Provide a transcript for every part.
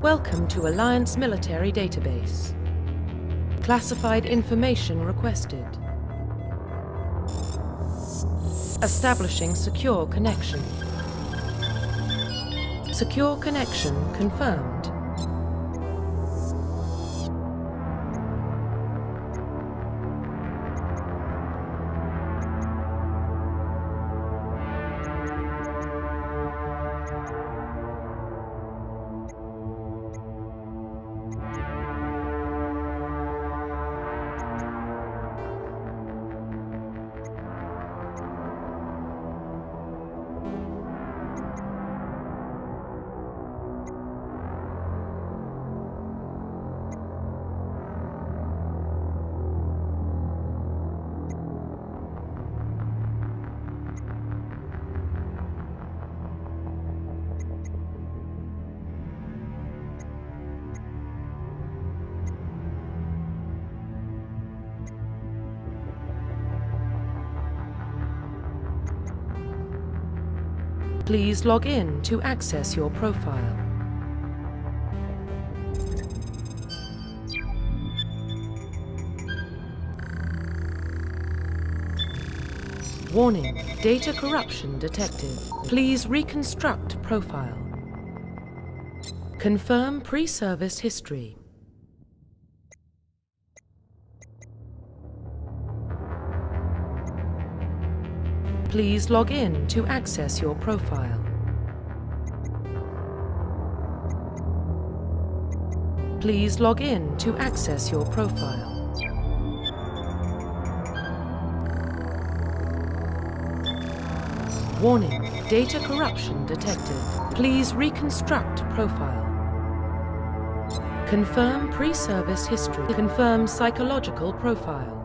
Welcome to Alliance Military Database. Classified information requested. Establishing secure connection. Secure connection confirmed. Please log in to access your profile. Warning, data corruption detected. Please reconstruct profile. Confirm pre-service history. Please log in to access your profile. Please log in to access your profile. Warning, data corruption detected. Please reconstruct profile. Confirm pre-service history. Confirm psychological profile.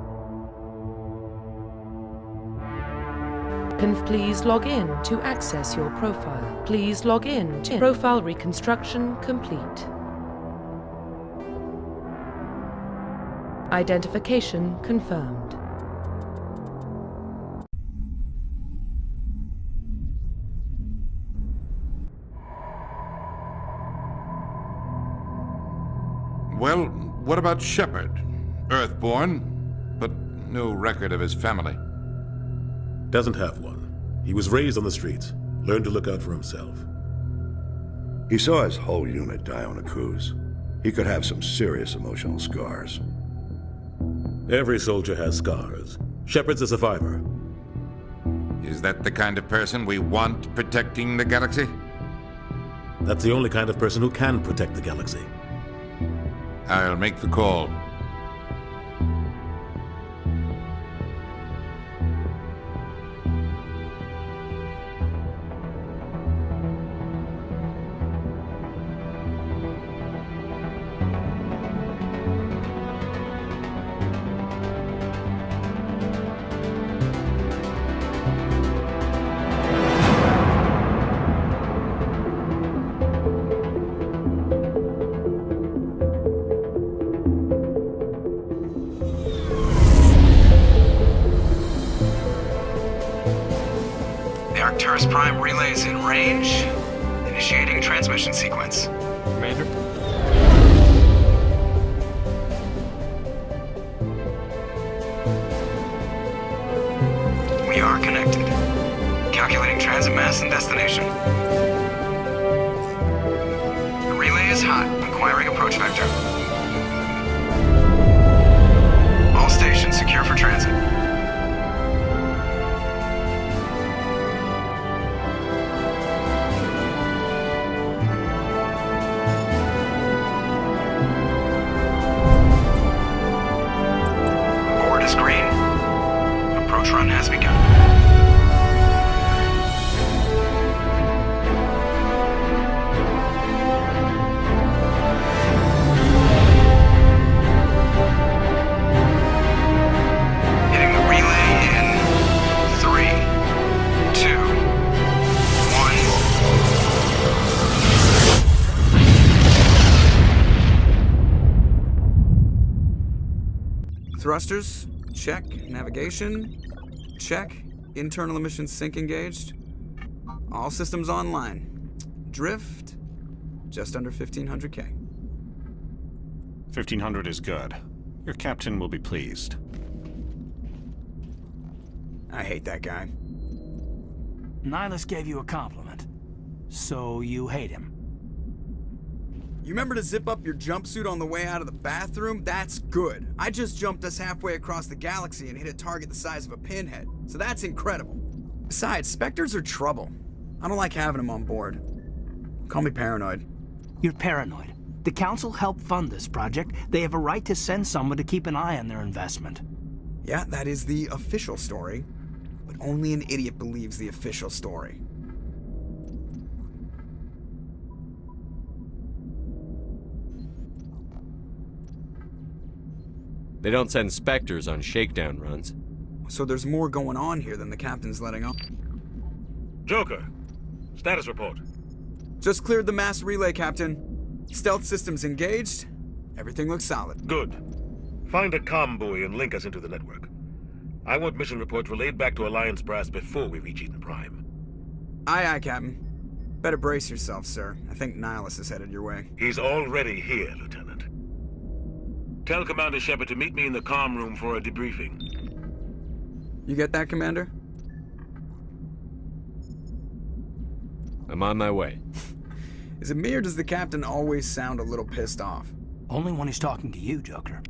Please log in to access your profile. Please log in to profile reconstruction complete. Identification confirmed. Well, what about Shepard? Earthborn, but no record of his family. Doesn't have one. He was raised on the streets, learned to look out for himself. He saw his whole unit die on a cruise. He could have some serious emotional scars. Every soldier has scars. Shepard's a survivor. Is that the kind of person we want protecting the galaxy? That's the only kind of person who can protect the galaxy. I'll make the call. Arcturus Prime relays in range. Initiating transmission sequence. Commander? We are connected. Calculating transit mass and destination. The relay is hot. Acquiring approach vector. All stations secure for transit. Run has begun. Hitting the relay in 3, 2, 1. Thrusters, check. Navigation, check. Internal emissions sync engaged. All systems online. Drift, just under 1,500K. 1,500 is good. Your captain will be pleased. I hate that guy. Nihilus gave you a compliment. So you hate him. You remember to zip up your jumpsuit on the way out of the bathroom? That's good. I just jumped us halfway across the galaxy and hit a target the size of a pinhead. So that's incredible. Besides, Spectres are trouble. I don't like having them on board. Call me paranoid. You're paranoid. The Council helped fund this project. They have a right to send someone to keep an eye on their investment. Yeah, that is the official story. But only an idiot believes the official story. They don't send Spectres on shakedown runs. So there's more going on here than the captain's letting on. Joker, status report. Just cleared the mass relay, Captain. Stealth systems engaged. Everything looks solid. Good. Find a comm buoy and link us into the network. I want mission reports relayed back to Alliance brass before we reach Eden Prime. Aye, aye, Captain. Better brace yourself, sir. I think Nihilus is headed your way. He's already here, Lieutenant. Tell Commander Shepard to meet me in the comm room for a debriefing. You get that, Commander? I'm on my way. Is it me or does the Captain always sound a little pissed off? Only when he's talking to you, Joker.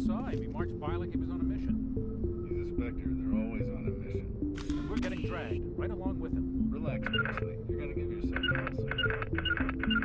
saw him. He marched by like he was on a mission. He's a Spectre. They're always on a mission. And we're getting dragged right along with him. Relax, Presley. You're gonna give yourself a lesson.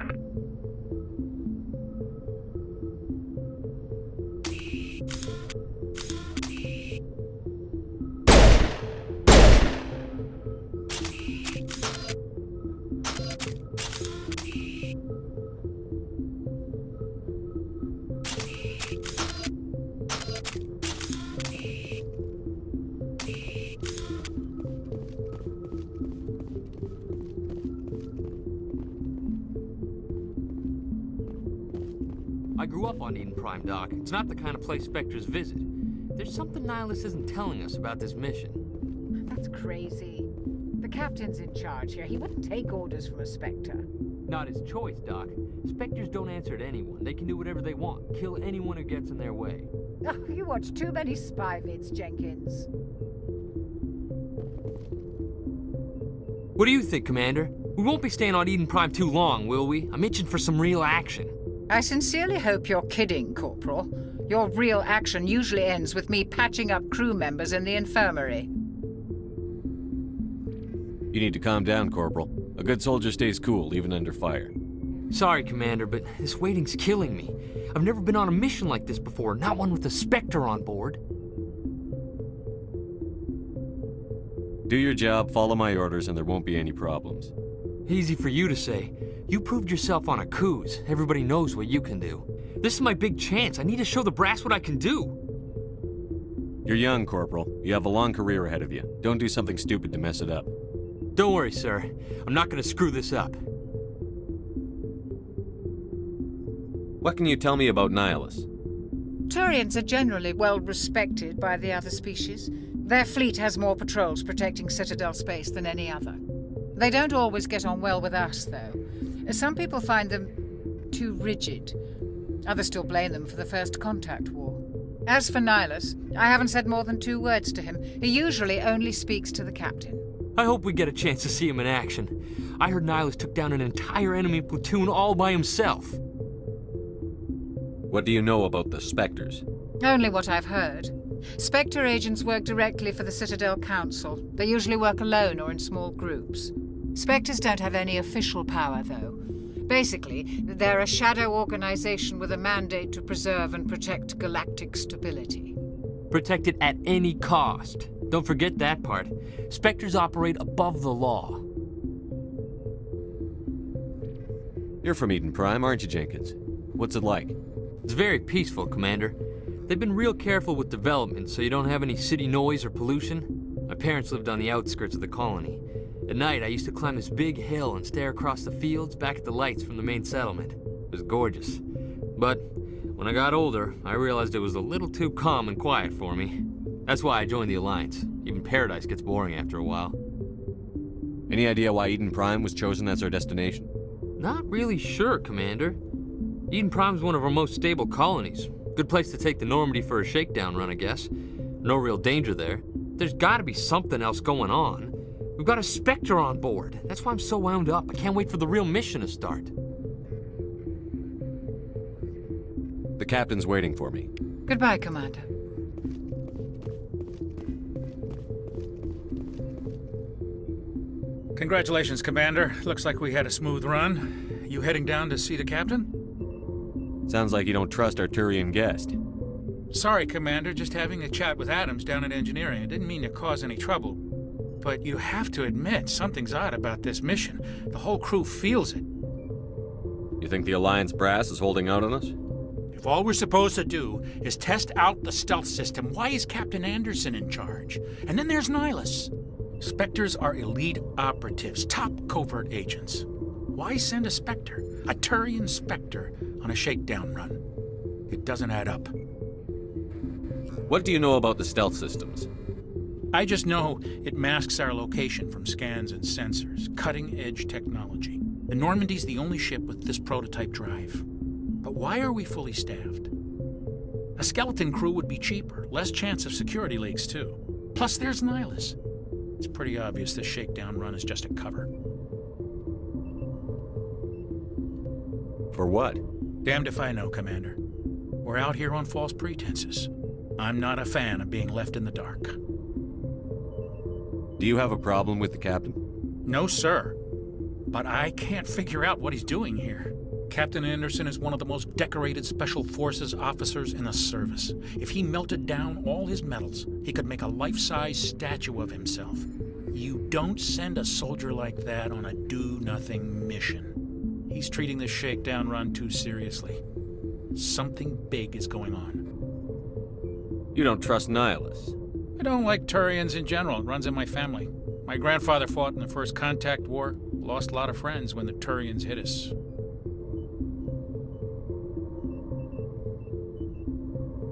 I grew up on Eden Prime, Doc. It's not the kind of place Spectres visit. There's something Nihilus isn't telling us about this mission. That's crazy. The captain's in charge here. He wouldn't take orders from a Spectre. Not his choice, Doc. Spectres don't answer to anyone. They can do whatever they want. Kill anyone who gets in their way. Oh, you watch too many spy vids, Jenkins. What do you think, Commander? We won't be staying on Eden Prime too long, will we? I'm itching for some real action. I sincerely hope you're kidding, Corporal. Your real action usually ends with me patching up crew members in the infirmary. You need to calm down, Corporal. A good soldier stays cool, even under fire. Sorry, Commander, but this waiting's killing me. I've never been on a mission like this before, not one with a Spectre on board. Do your job, follow my orders, and there won't be any problems. Easy for you to say. You proved yourself on a cruise. Everybody knows what you can do. This is my big chance. I need to show the brass what I can do. You're young, Corporal. You have a long career ahead of you. Don't do something stupid to mess it up. Don't worry, sir. I'm not gonna screw this up. What can you tell me about Nihilus? Turians are generally well respected by the other species. Their fleet has more patrols protecting Citadel space than any other. They don't always get on well with us, though. Some people find them too rigid. Others still blame them for the First Contact War. As for Nihilus, I haven't said more than 2 words to him. He usually only speaks to the captain. I hope we get a chance to see him in action. I heard Nihilus took down an entire enemy platoon all by himself. What do you know about the Spectres? Only what I've heard. Spectre agents work directly for the Citadel Council. They usually work alone or in small groups. Spectres don't have any official power, though. Basically, they're a shadow organization with a mandate to preserve and protect galactic stability. Protect it at any cost. Don't forget that part. Spectres operate above the law. You're from Eden Prime, aren't you, Jenkins? What's it like? It's very peaceful, Commander. They've been real careful with development, so you don't have any city noise or pollution. My parents lived on the outskirts of the colony. At night, I used to climb this big hill and stare across the fields back at the lights from the main settlement. It was gorgeous. But when I got older, I realized it was a little too calm and quiet for me. That's why I joined the Alliance. Even Paradise gets boring after a while. Any idea why Eden Prime was chosen as our destination? Not really sure, Commander. Eden Prime's one of our most stable colonies. Good place to take the Normandy for a shakedown run, I guess. No real danger there. There's gotta be something else going on. We've got a Spectre on board. That's why I'm so wound up. I can't wait for the real mission to start. The captain's waiting for me. Goodbye, Commander. Congratulations, Commander. Looks like we had a smooth run. You heading down to see the captain? Sounds like you don't trust our Turian guest. Sorry, Commander. Just having a chat with Adams down at engineering. I didn't mean to cause any trouble. But you have to admit, something's odd about this mission. The whole crew feels it. You think the Alliance brass is holding out on us? If all we're supposed to do is test out the stealth system, why is Captain Anderson in charge? And then there's Nihilus. Spectres are elite operatives, top covert agents. Why send a Spectre, a Turian Spectre, on a shakedown run? It doesn't add up. What do you know about the stealth systems? I just know it masks our location from scans and sensors. Cutting-edge technology. The Normandy's the only ship with this prototype drive. But why are we fully staffed? A skeleton crew would be cheaper, less chance of security leaks, too. Plus, there's Nihilus. It's pretty obvious this shakedown run is just a cover. For what? Damned if I know, Commander. We're out here on false pretenses. I'm not a fan of being left in the dark. Do you have a problem with the captain? No, sir. But I can't figure out what he's doing here. Captain Anderson is one of the most decorated Special Forces officers in the service. If he melted down all his medals, he could make a life-size statue of himself. You don't send a soldier like that on a do-nothing mission. He's treating this shakedown run too seriously. Something big is going on. You don't trust Nihilus? I don't like Turians in general. It runs in my family. My grandfather fought in the First Contact War. Lost a lot of friends when the Turians hit us.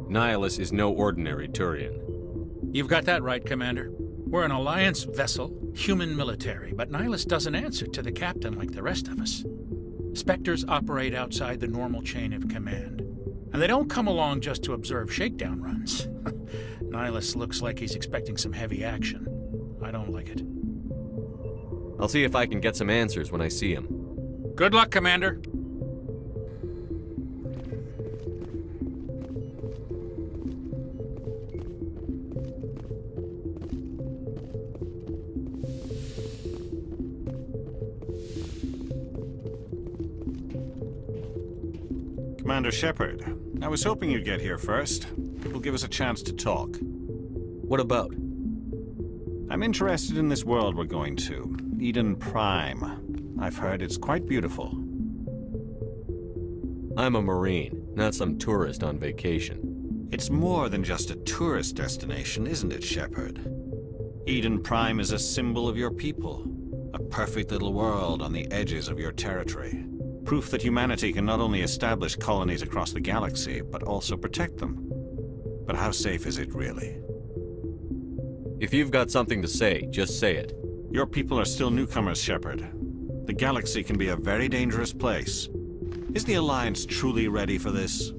Nihilus is no ordinary Turian. You've got that right, Commander. We're an Alliance vessel, human military, but Nihilus doesn't answer to the captain like the rest of us. Spectres operate outside the normal chain of command. And they don't come along just to observe shakedown runs. Nihilus looks like he's expecting some heavy action. I don't like it. I'll see if I can get some answers when I see him. Good luck, Commander. Commander Shepard, I was hoping you'd get here first. It will give us a chance to talk. What about? I'm interested in this world we're going to, Eden Prime. I've heard it's quite beautiful. I'm a Marine, not some tourist on vacation. It's more than just a tourist destination, isn't it, Shepard? Eden Prime is a symbol of your people. A perfect little world on the edges of your territory. Proof that humanity can not only establish colonies across the galaxy, but also protect them. But how safe is it really? If you've got something to say, just say it. Your people are still newcomers, Shepard. The galaxy can be a very dangerous place. Is the Alliance truly ready for this?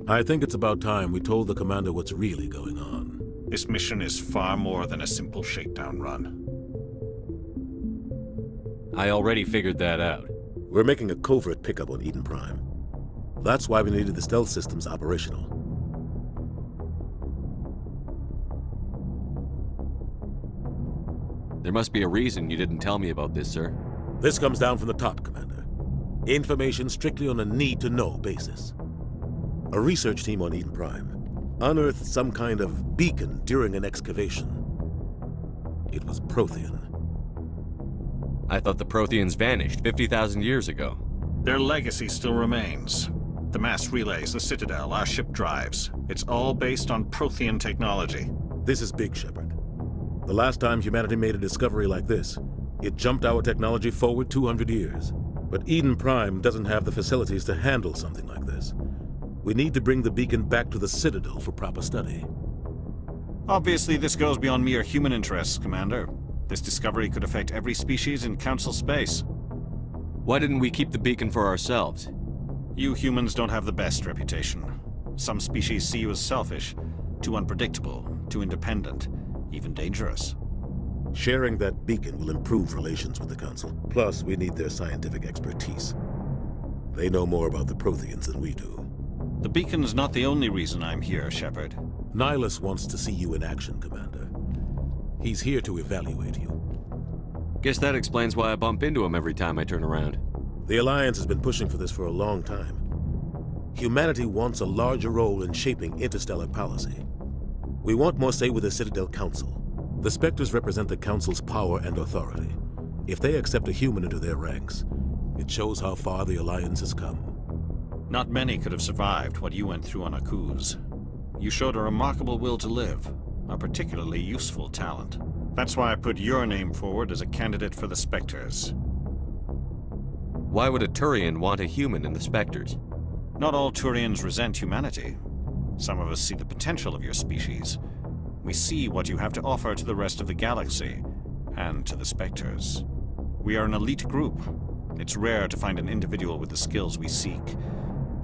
I think it's about time we told the Commander what's really going on. This mission is far more than a simple shakedown run. I already figured that out. We're making a covert pickup on Eden Prime. That's why we needed the stealth systems operational. There must be a reason you didn't tell me about this, sir. This comes down from the top, Commander. Information strictly on a need-to-know basis. A research team on Eden Prime unearthed some kind of beacon during an excavation. It was Prothean. I thought the Protheans vanished 50,000 years ago. Their legacy still remains. The mass relays, the Citadel, our ship drives. It's all based on Prothean technology. This is big, Shepard. The last time humanity made a discovery like this, it jumped our technology forward 200 years. But Eden Prime doesn't have the facilities to handle something like this. We need to bring the beacon back to the Citadel for proper study. Obviously, this goes beyond mere human interests, Commander. This discovery could affect every species in Council space. Why didn't we keep the beacon for ourselves? You humans don't have the best reputation. Some species see you as selfish, too unpredictable, too independent, even dangerous. Sharing that beacon will improve relations with the Council. Plus, we need their scientific expertise. They know more about the Protheans than we do. The beacon's not the only reason I'm here, Shepard. Nihilus wants to see you in action, Commander. He's here to evaluate you. Guess that explains why I bump into him every time I turn around. The Alliance has been pushing for this for a long time. Humanity wants a larger role in shaping interstellar policy. We want more say with the Citadel Council. The Spectres represent the Council's power and authority. If they accept a human into their ranks, it shows how far the Alliance has come. Not many could have survived what you went through on AORUS. You showed a remarkable will to live, a particularly useful talent. That's why I put your name forward as a candidate for the Spectres. Why would a Turian want a human in the Spectres? Not all Turians resent humanity. Some of us see the potential of your species. We see what you have to offer to the rest of the galaxy, and to the Spectres. We are an elite group. It's rare to find an individual with the skills we seek.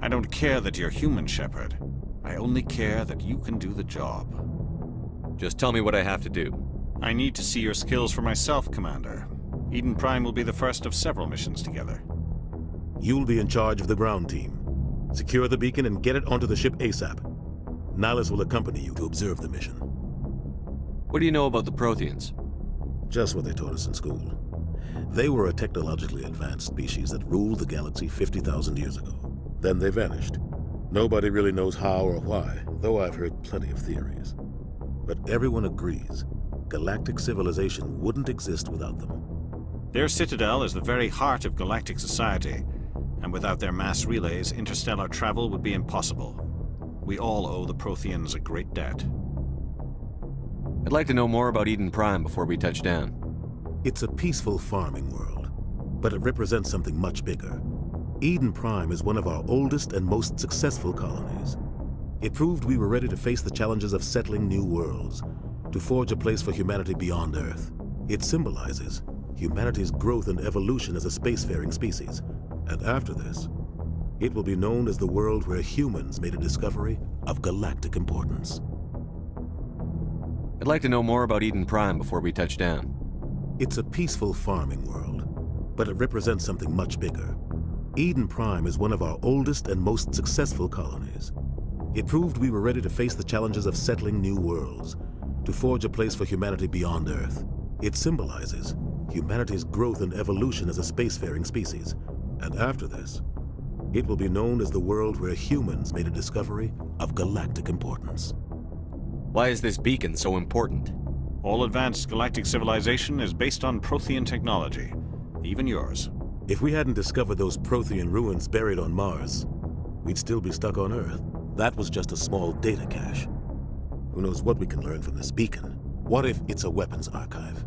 I don't care that you're human, Shepard. I only care that you can do the job. Just tell me what I have to do. I need to see your skills for myself, Commander. Eden Prime will be the first of several missions together. You'll be in charge of the ground team. Secure the beacon and get it onto the ship ASAP. Nihilus will accompany you to observe the mission. What do you know about the Protheans? Just what they taught us in school. They were a technologically advanced species that ruled the galaxy 50,000 years ago. Then they vanished. Nobody really knows how or why, though I've heard plenty of theories. But everyone agrees, galactic civilization wouldn't exist without them. Their citadel is the very heart of galactic society, and without their mass relays, interstellar travel would be impossible. We all owe the Protheans a great debt. I'd like to know more about Eden Prime before we touch down. It's a peaceful farming world, but it represents something much bigger. Eden Prime is one of our oldest and most successful colonies. It proved we were ready to face the challenges of settling new worlds, to forge a place for humanity beyond Earth. It symbolizes humanity's growth and evolution as a spacefaring species. And after this, it will be known as the world where humans made a discovery of galactic importance. I'd like to know more about Eden Prime before we touch down. It's a peaceful farming world, but it represents something much bigger. Eden Prime is one of our oldest and most successful colonies. It proved we were ready to face the challenges of settling new worlds, to forge a place for humanity beyond Earth. It symbolizes humanity's growth and evolution as a spacefaring species. And after this, it will be known as the world where humans made a discovery of galactic importance. Why is this beacon so important? All advanced galactic civilization is based on Prothean technology, even yours. If we hadn't discovered those Prothean ruins buried on Mars, we'd still be stuck on Earth. That was just a small data cache. Who knows what we can learn from this beacon? What if it's a weapons archive?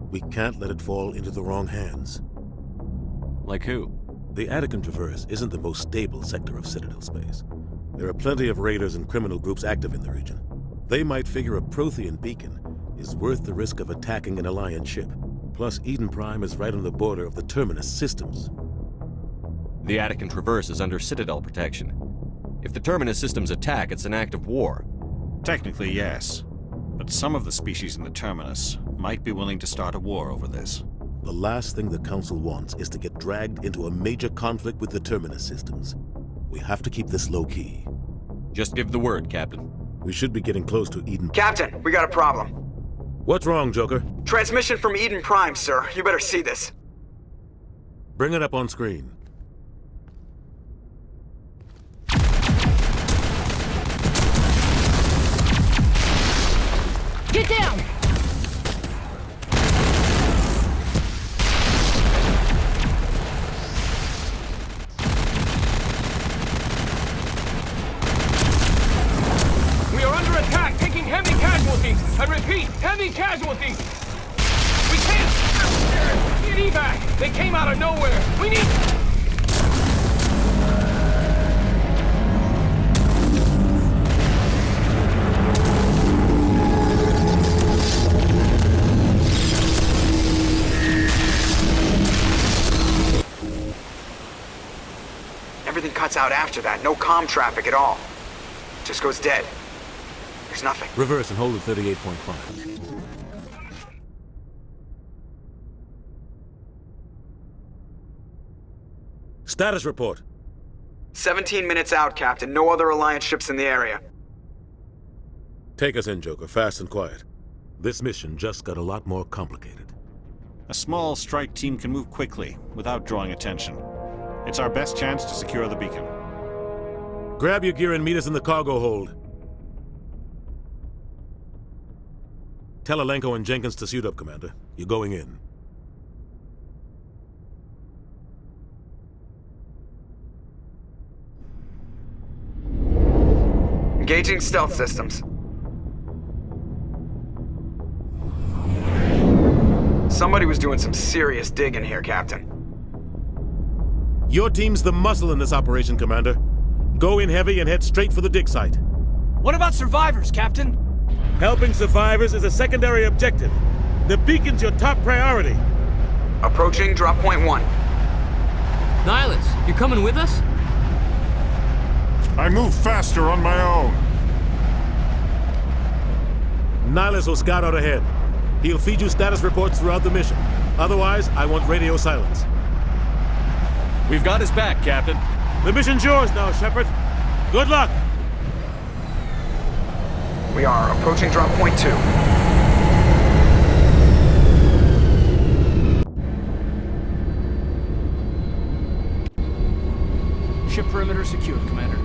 We can't let it fall into the wrong hands. Like who? The Attican Traverse isn't the most stable sector of Citadel space. There are plenty of raiders and criminal groups active in the region. They might figure a Prothean beacon is worth the risk of attacking an Alliance ship. Plus, Eden Prime is right on the border of the Terminus systems. The Attican Traverse is under Citadel protection. If the Terminus systems attack, it's an act of war. Technically, yes. But some of the species in the Terminus might be willing to start a war over this. The last thing the Council wants is to get dragged into a major conflict with the Terminus systems. We have to keep this low-key. Just give the word, Captain. We should be getting close to Eden. Captain, we got a problem. What's wrong, Joker? Transmission from Eden Prime, sir. You better see this. Bring it up on screen. Get down! We are under attack, taking heavy casualties. I repeat, heavy casualties. We can't get evac. They came out of nowhere. We need... Everything cuts out after that. No comm traffic at all. Just goes dead. There's nothing. Reverse and hold at 38.5. Status report. 17 minutes out, Captain. No other Alliance ships in the area. Take us in, Joker, fast and quiet. This mission just got a lot more complicated. A small strike team can move quickly, without drawing attention. It's our best chance to secure the beacon. Grab your gear and meet us in the cargo hold. Tell Alenko and Jenkins to suit up, Commander. You're going in. Engaging stealth systems. Somebody was doing some serious digging here, Captain. Your team's the muscle in this operation, Commander. Go in heavy and head straight for the dig site. What about survivors, Captain? Helping survivors is a secondary objective. The beacon's your top priority. Approaching drop point 1. Nihilus, you coming with us? I move faster on my own. Nihilus will scout out ahead. He'll feed you status reports throughout the mission. Otherwise, I want radio silence. We've got his back, Captain. The mission's yours now, Shepard. Good luck! We are approaching drop point 2. Ship perimeter secured, Commander.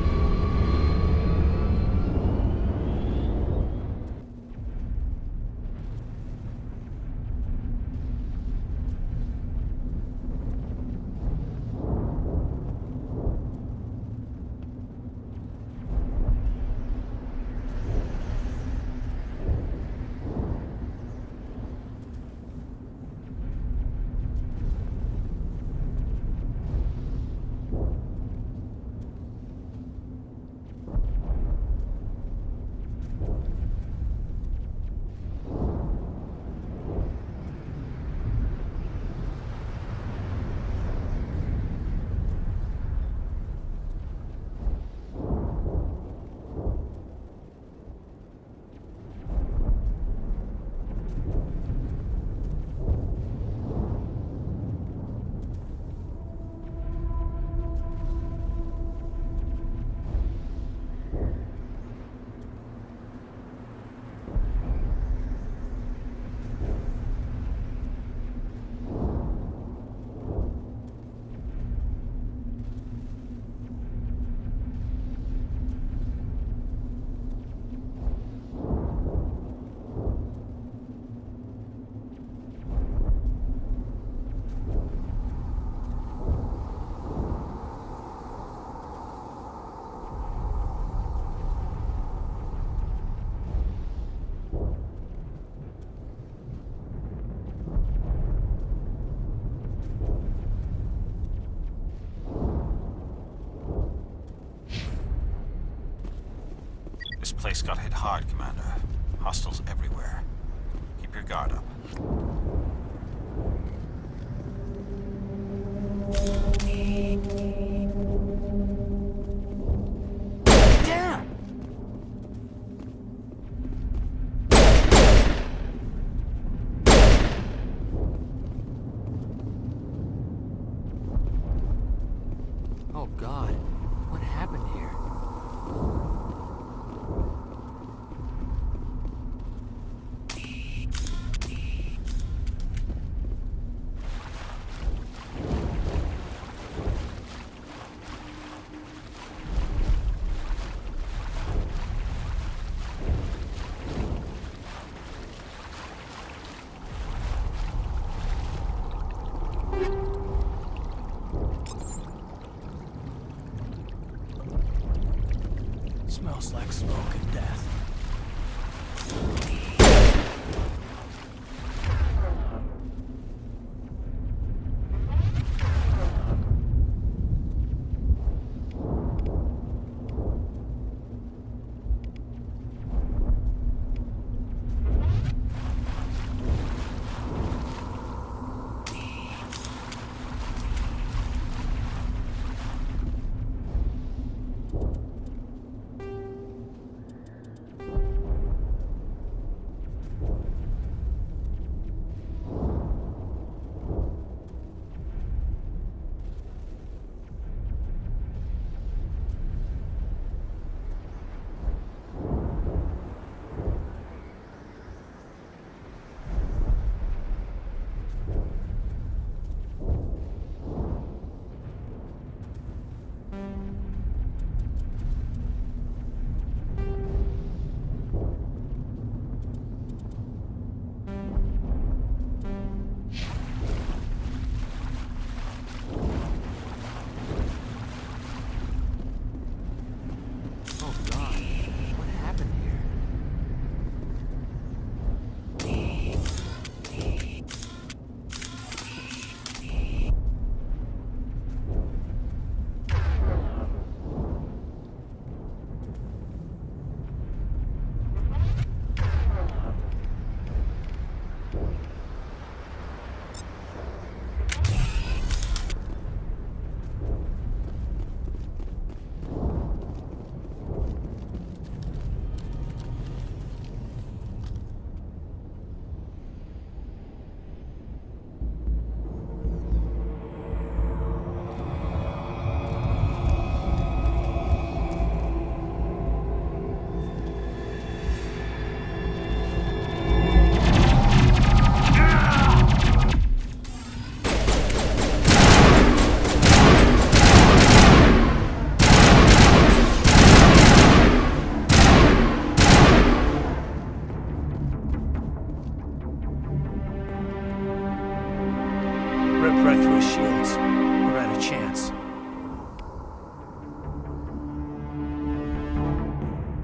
Place got hit hard, Commander. Hostiles everywhere. Keep your guard up. Damn! Oh God, what happened here? Smells like smoke and death.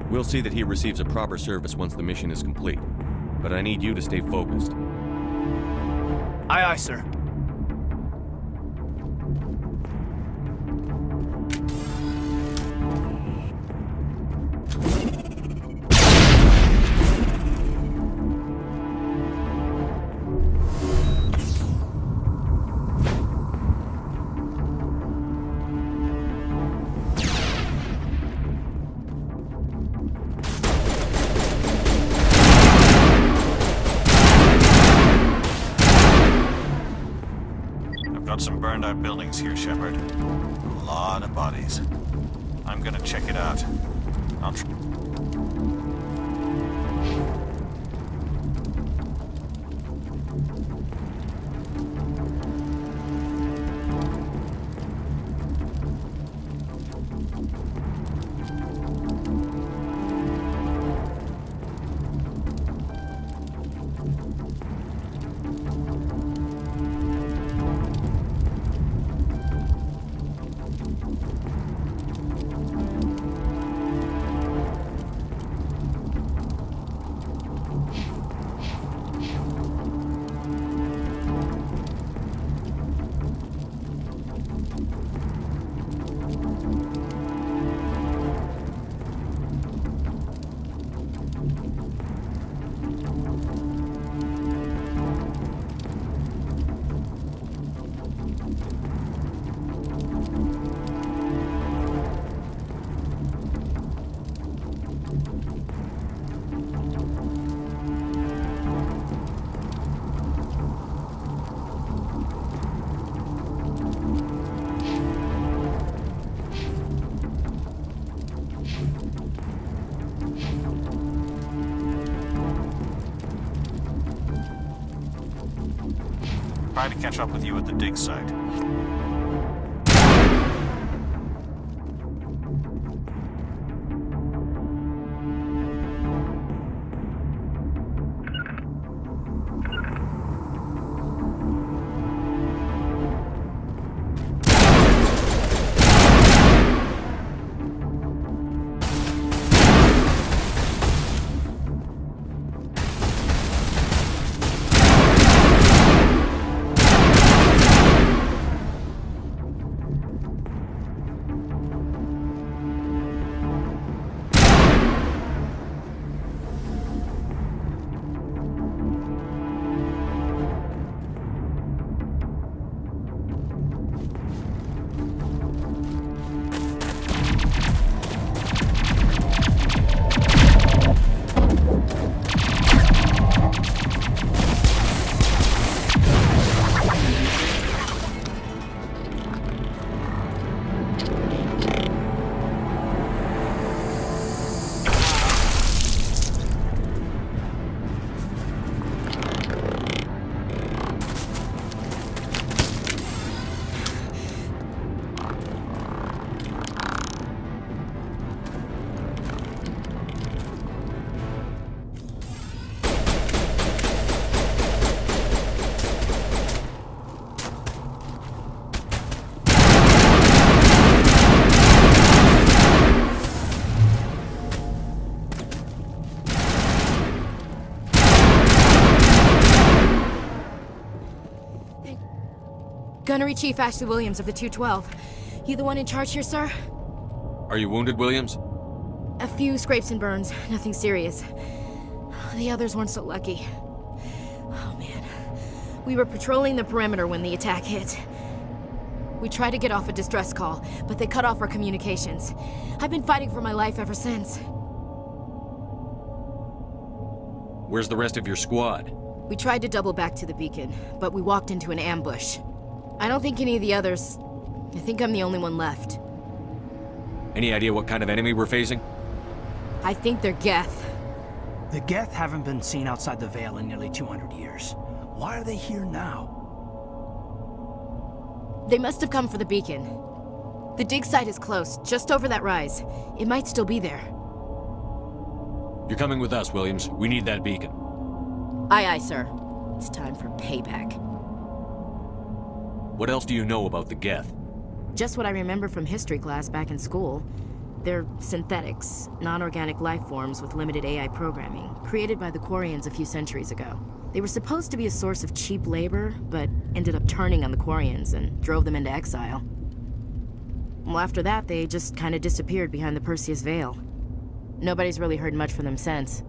We'll see that he receives a proper service once the mission is complete. But I need you to stay focused. Aye, aye, sir. Some burned out buildings here, Shepard. A lot of bodies. I'm gonna check it out. I'll try to catch up with you at the dig site. Gunnery Chief Ashley Williams of the 212. You the one in charge here, sir? Are you wounded, Williams? A few scrapes and burns, nothing serious. The others weren't so lucky. Oh man. We were patrolling the perimeter when the attack hit. We tried to get off a distress call, but they cut off our communications. I've been fighting for my life ever since. Where's the rest of your squad? We tried to double back to the beacon, but we walked into an ambush. I don't think any of the others... I think I'm the only one left. Any idea what kind of enemy we're facing? I think they're Geth. The Geth haven't been seen outside the Veil in nearly 200 years. Why are they here now? They must have come for the beacon. The dig site is close, just over that rise. It might still be there. You're coming with us, Williams. We need that beacon. Aye, aye, sir. It's time for payback. What else do you know about the Geth? Just what I remember from history class back in school. They're synthetics, non-organic life forms with limited AI programming, created by the Quarians a few centuries ago. They were supposed to be a source of cheap labor, but ended up turning on the Quarians and drove them into exile. Well, after that, they just kind of disappeared behind the Perseus Veil. Nobody's really heard much from them since.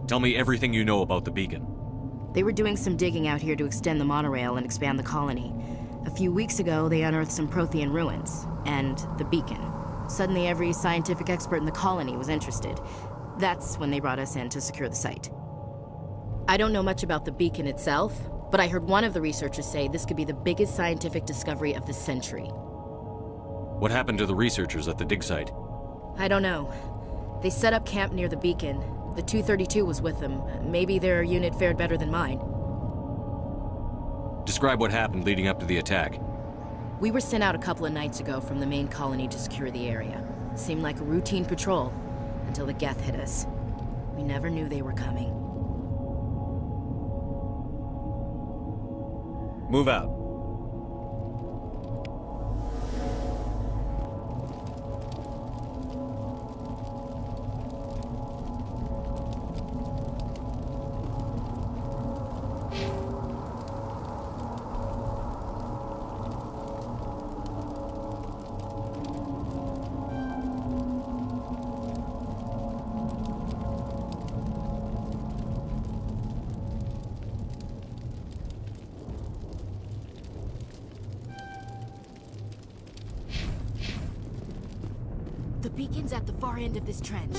Tell me everything you know about the beacon. They were doing some digging out here to extend the monorail and expand the colony. A few weeks ago, they unearthed some Prothean ruins, and the beacon. Suddenly, every scientific expert in the colony was interested. That's when they brought us in to secure the site. I don't know much about the beacon itself, but I heard one of the researchers say this could be the biggest scientific discovery of the century. What happened to the researchers at the dig site? I don't know. They set up camp near the beacon. The 232 was with them. Maybe their unit fared better than mine. Describe what happened leading up to the attack. We were sent out a couple of nights ago from the main colony to secure the area. Seemed like a routine patrol, until the Geth hit us. We never knew they were coming. Move out. The beacon's at the far end of this trench.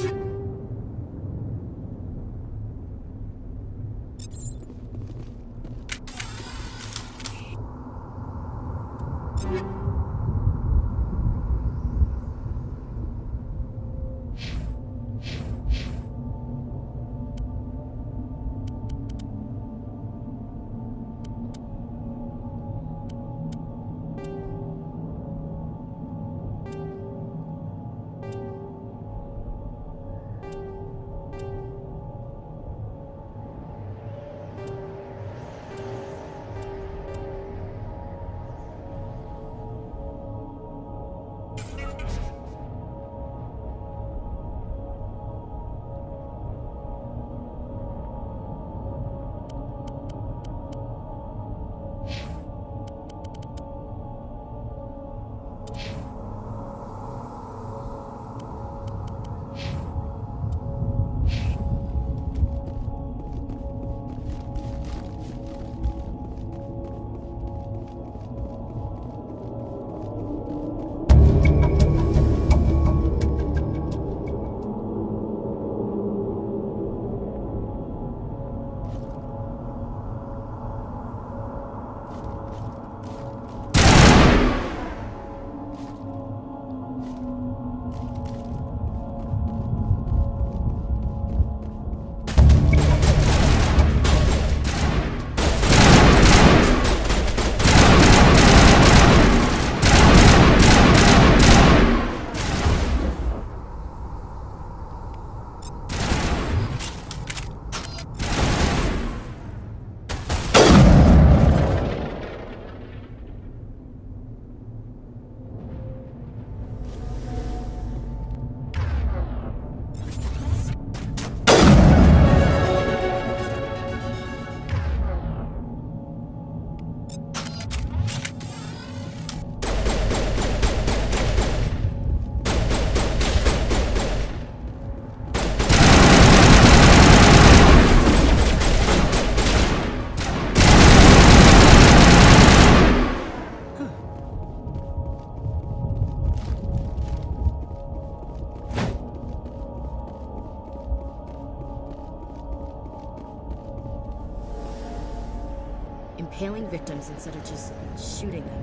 impaling victims instead of just shooting them.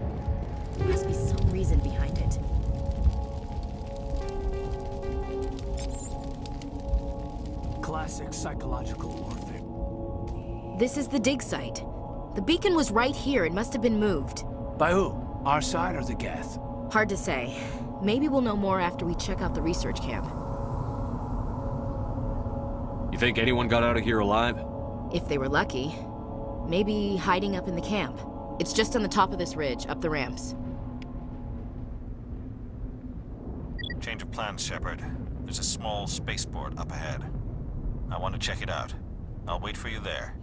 There must be some reason behind it. Classic psychological warfare. This is the dig site. The beacon was right here. It must have been moved. By who? Our side or the Geth? Hard to say. Maybe we'll know more after we check out the research camp. You think anyone got out of here alive? If they were lucky. Maybe hiding up in the camp. It's just on the top of this ridge, up the ramps. Change of plans, Shepard. There's a small spaceport up ahead. I want to check it out. I'll wait for you there.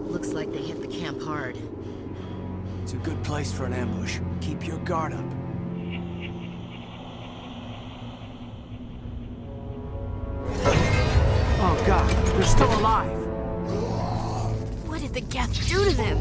Looks like they hit the camp hard. It's a good place for an ambush. Keep your guard up. Oh god, they're still alive! What did the Geth do to them?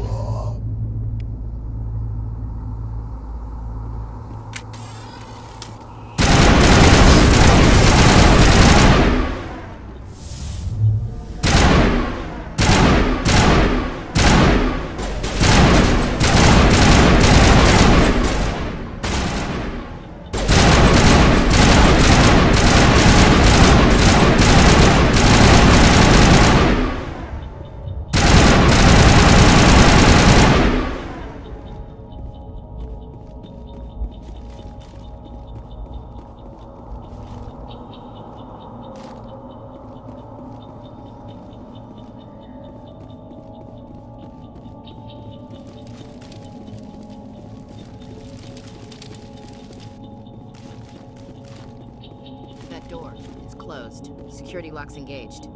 Door. It's closed. Security lock's engaged.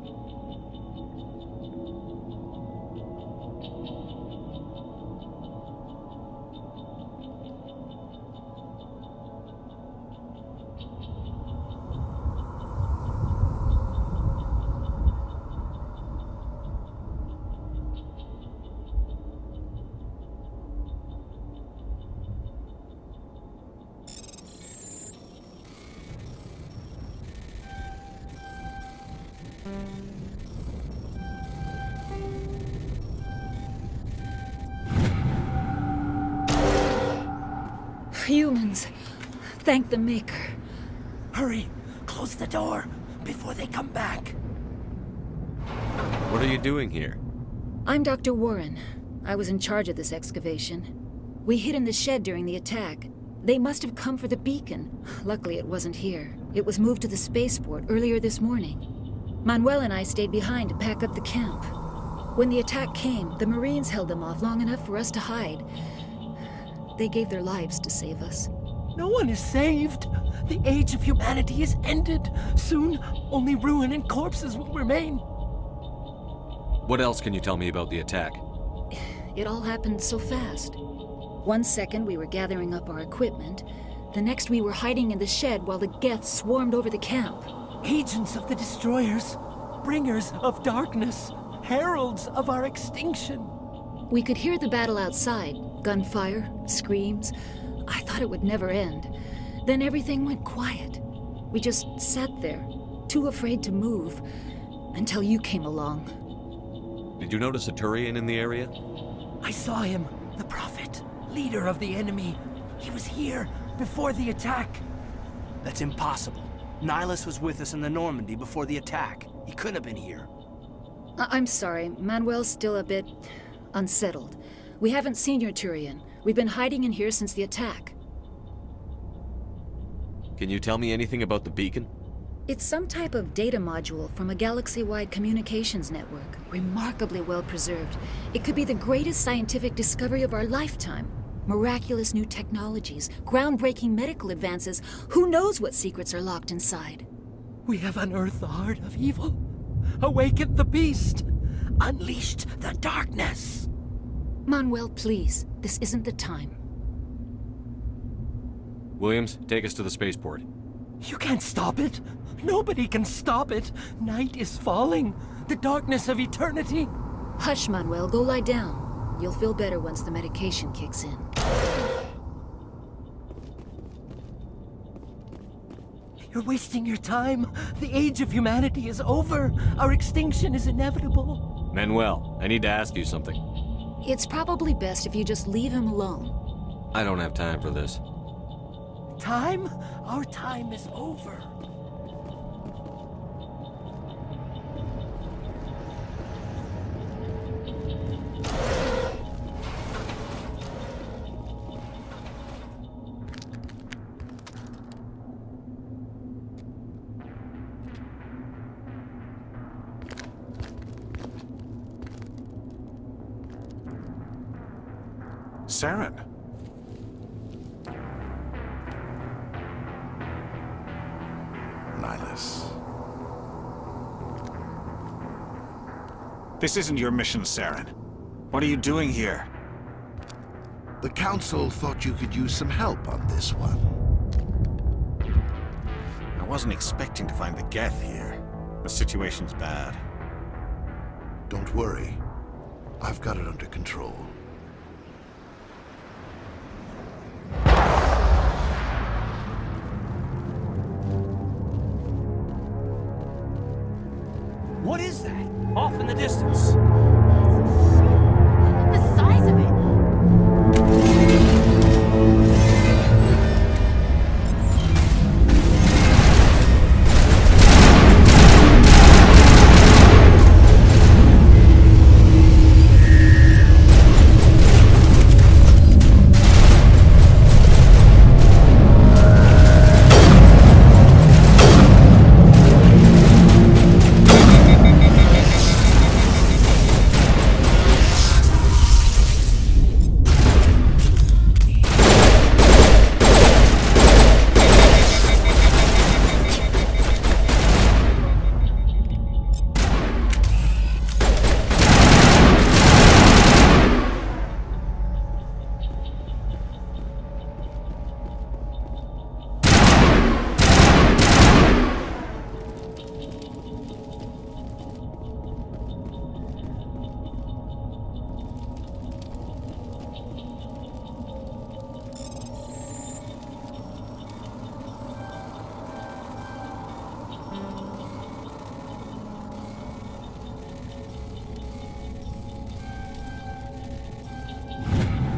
Humans. Thank the Maker. Hurry! Close the door before they come back. What are you doing here? I'm Dr. Warren. I was in charge of this excavation. We hid in the shed during the attack. They must have come for the beacon. Luckily, it wasn't here. It was moved to the spaceport earlier this morning. Manuel and I stayed behind to pack up the camp. When the attack came, the Marines held them off long enough for us to hide. They gave their lives to save us. No one is saved. The age of humanity is ended. Soon, only ruin and corpses will remain. What else can you tell me about the attack? It all happened so fast. 1 second we were gathering up our equipment. The next we were hiding in the shed while the Geth swarmed over the camp. Agents of the Destroyers, bringers of darkness, heralds of our extinction. We could hear the battle outside. Gunfire, screams. I thought it would never end. Then everything went quiet. We just sat there, too afraid to move, until you came along. Did you notice a Turian in the area? I saw him, the Prophet, leader of the enemy. He was here before the attack. That's impossible. Nihilus was with us in the Normandy before the attack. He couldn't have been here. I'm sorry, Manuel's still a bit unsettled. We haven't seen your Turian. We've been hiding in here since the attack. Can you tell me anything about the beacon? It's some type of data module from a galaxy-wide communications network. Remarkably well preserved. It could be the greatest scientific discovery of our lifetime. Miraculous new technologies, groundbreaking medical advances. Who knows what secrets are locked inside? We have unearthed the heart of evil, awakened the beast, unleashed the darkness. Manuel, please. This isn't the time. Williams, take us to the spaceport. You can't stop it. Nobody can stop it. Night is falling. The darkness of eternity. Hush, Manuel. Go lie down. You'll feel better once the medication kicks in. You're wasting your time. The age of humanity is over. Our extinction is inevitable. Manuel, I need to ask you something. It's probably best if you just leave him alone. I don't have time for this. Time? Our time is over. Saren. Nihilus. This isn't your mission, Saren. What are you doing here? The Council thought you could use some help on this one. I wasn't expecting to find the Geth here. The situation's bad. Don't worry. I've got it under control. What is that? Off in the distance. The size of it!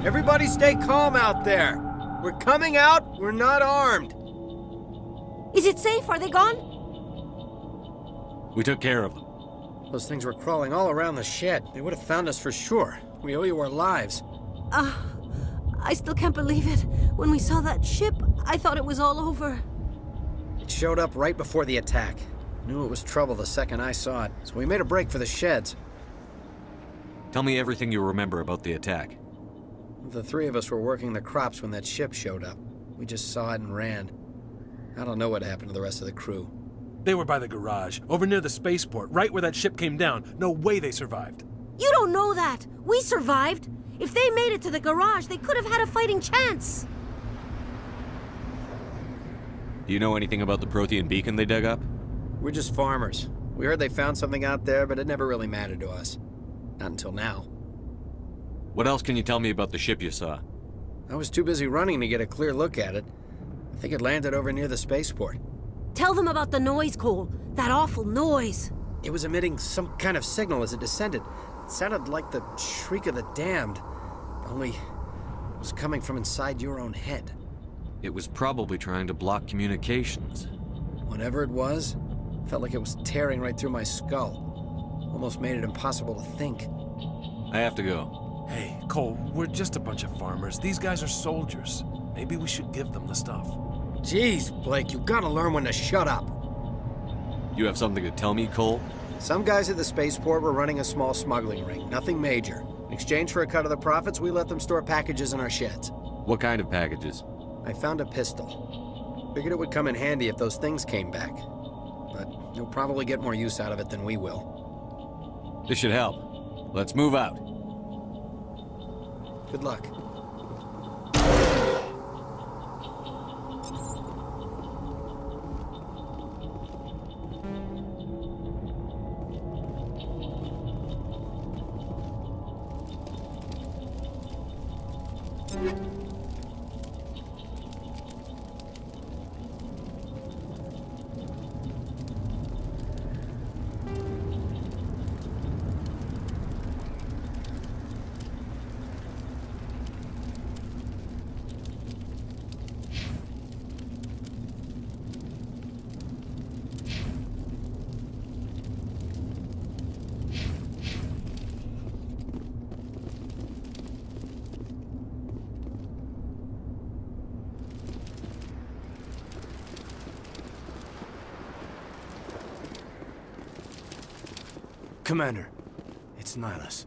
Everybody stay calm out there. We're coming out, we're not armed. Is it safe? Are they gone? We took care of them. Those things were crawling all around the shed. They would have found us for sure. We owe you our lives. I still can't believe it. When we saw that ship, I thought it was all over. It showed up right before the attack. Knew it was trouble the second I saw it, so we made a break for the sheds. Tell me everything you remember about the attack. The three of us were working the crops when that ship showed up. We just saw it and ran. I don't know what happened to the rest of the crew. They were by the garage, over near the spaceport, right where that ship came down. No way they survived. You don't know that. We survived. If they made it to the garage, they could have had a fighting chance. Do you know anything about the Prothean beacon they dug up? We're just farmers. We heard they found something out there, but it never really mattered to us. Not until now. What else can you tell me about the ship you saw? I was too busy running to get a clear look at it. I think it landed over near the spaceport. Tell them about the noise, Cole. That awful noise. It was emitting some kind of signal as it descended. It sounded like the shriek of the damned. Only it was coming from inside your own head. It was probably trying to block communications. Whatever it was, felt like it was tearing right through my skull. Almost made it impossible to think. I have to go. Hey, Cole, we're just a bunch of farmers. These guys are soldiers. Maybe we should give them the stuff. Jeez, Blake, you gotta learn when to shut up. You have something to tell me, Cole? Some guys at the spaceport were running a small smuggling ring, nothing major. In exchange for a cut of the profits, we let them store packages in our sheds. What kind of packages? I found a pistol. Figured it would come in handy if those things came back. But you'll probably get more use out of it than we will. This should help. Let's move out. Good luck. Commander, it's Nihilus.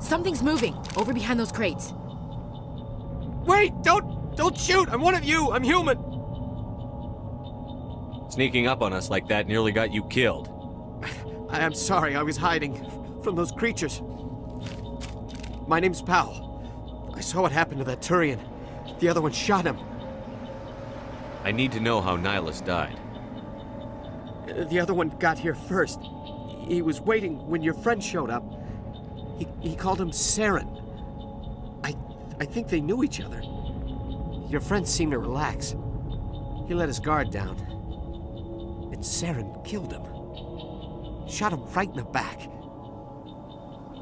Something's moving, over behind those crates. Wait! Don't shoot! I'm one of you! I'm human! Sneaking up on us like that nearly got you killed. I'm sorry, I was hiding from those creatures. My name's Powell. I saw what happened to that Turian. The other one shot him. I need to know how Nihilus died. The other one got here first. He was waiting when your friend showed up. He called him Saren. I think they knew each other. Your friend seemed to relax. He let his guard down. And Saren killed him. Shot him right in the back.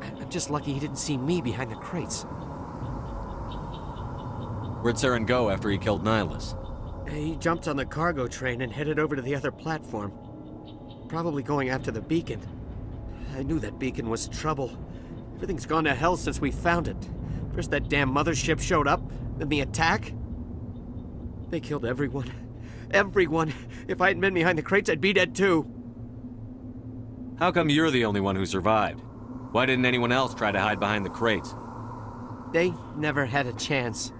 I'm just lucky he didn't see me behind the crates. Where'd Saren go after he killed Nihilus? He jumped on the cargo train and headed over to the other platform. Probably going after the beacon. I knew that beacon was trouble. Everything's gone to hell since we found it. First that damn mothership showed up, then the attack. They killed everyone. Everyone! If I hadn't been behind the crates, I'd be dead too. How come you're the only one who survived? Why didn't anyone else try to hide behind the crates? They never had a chance.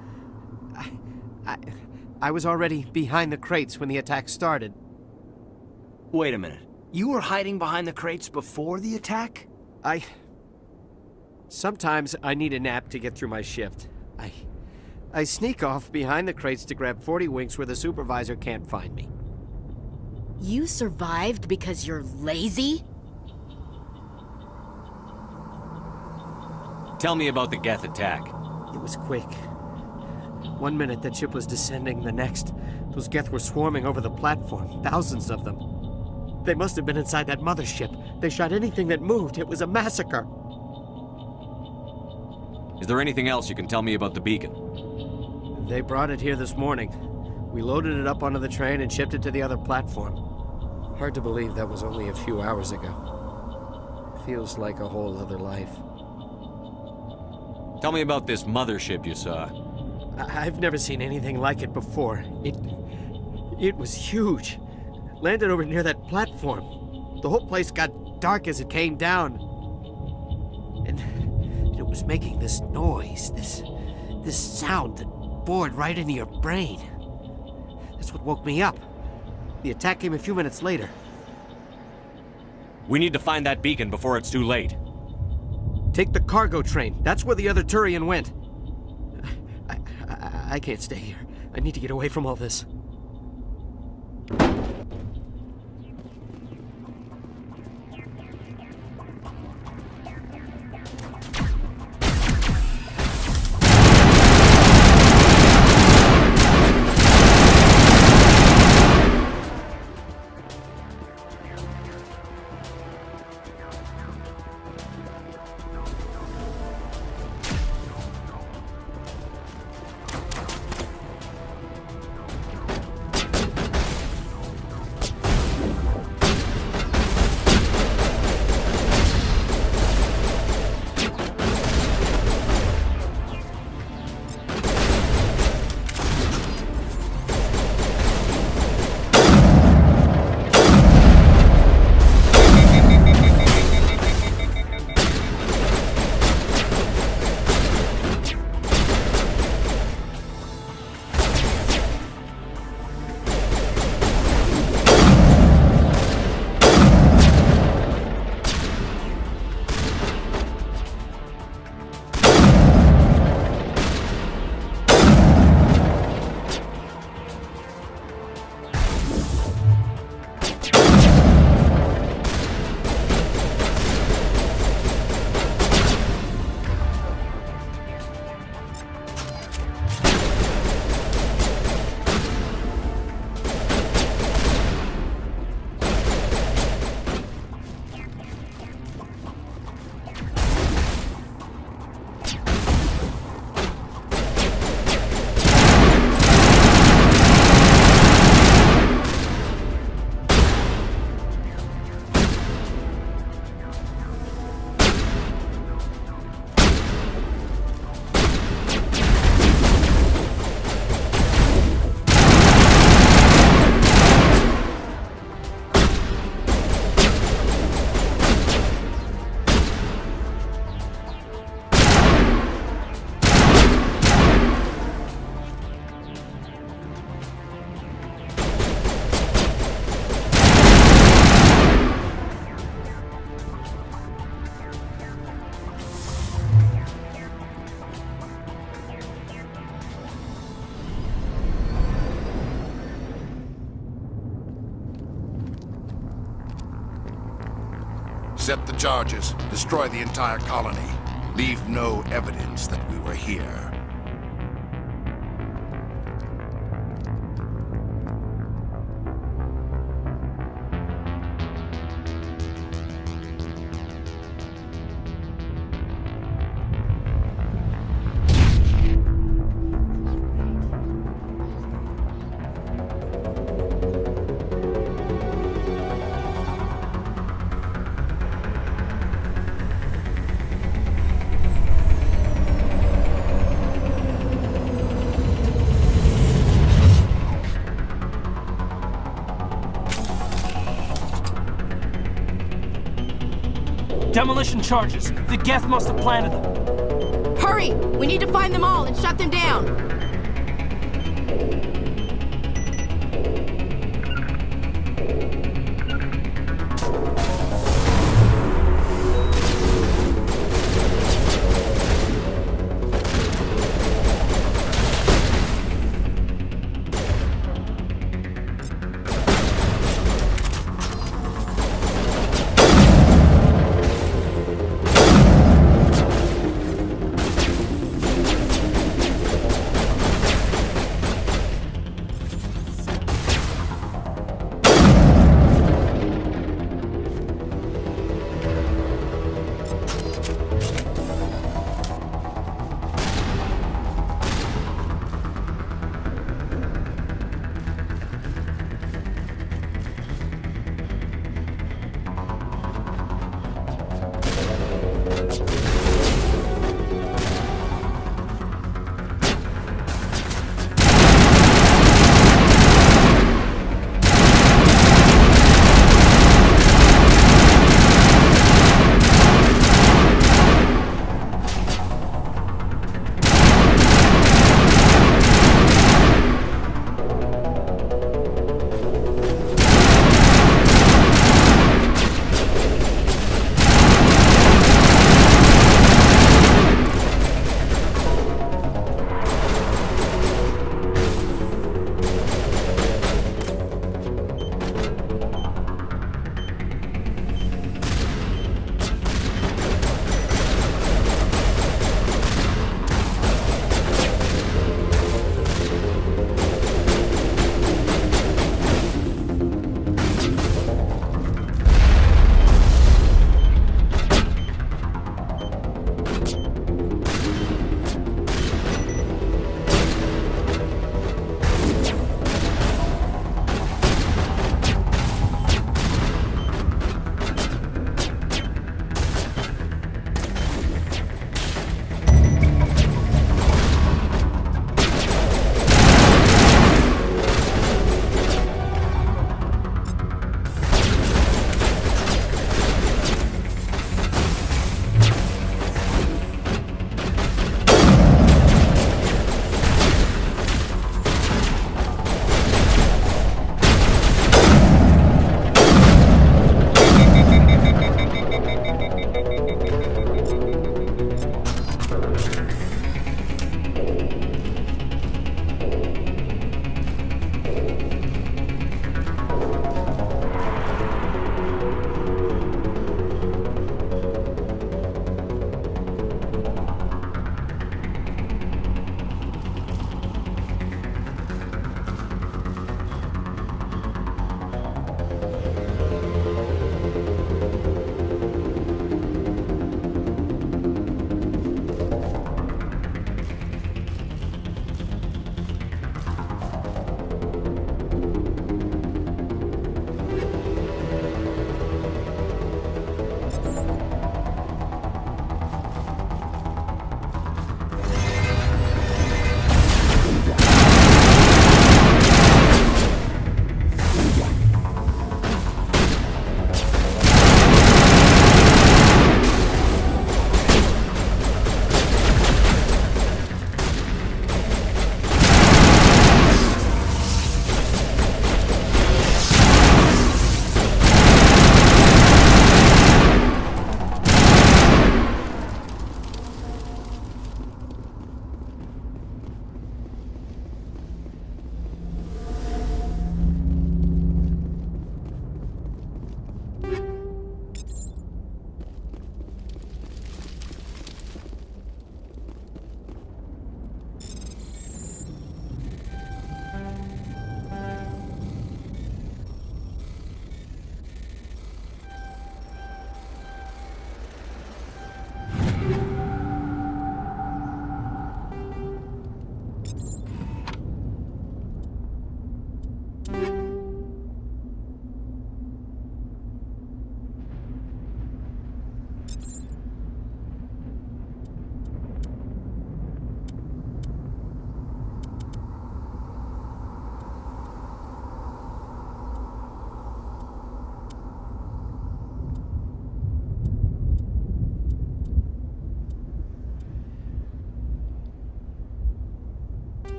I was already behind the crates when the attack started. Wait a minute. You were hiding behind the crates before the attack? Sometimes I need a nap to get through my shift. I sneak off behind the crates to grab 40 winks where the supervisor can't find me. You survived because you're lazy? Tell me about the Geth attack. It was quick. 1 minute that ship was descending, the next, Those Geth were swarming over the platform, thousands of them. They must have been inside that mothership. They shot anything that moved. It was a massacre. Is there anything else you can tell me about the beacon? They brought it here this morning. We loaded it up onto the train and shipped it to the other platform. Hard to believe that was only a few hours ago. Feels like a whole other life. Tell me about this mothership you saw. I've never seen anything like it before. It was huge. Landed over near that platform. The whole place got dark as it came down. And it was making this noise, this sound that bored right into your brain. That's what woke me up. The attack came a few minutes later. We need to find that beacon before it's too late. Take the cargo train. That's where the other Turian went. I can't stay here. I need to get away from all this. Set the charges. Destroy the entire colony. Leave no evidence that we were here. Demolition charges. The Geth must have planted them. Hurry! We need to find them all and shut them down!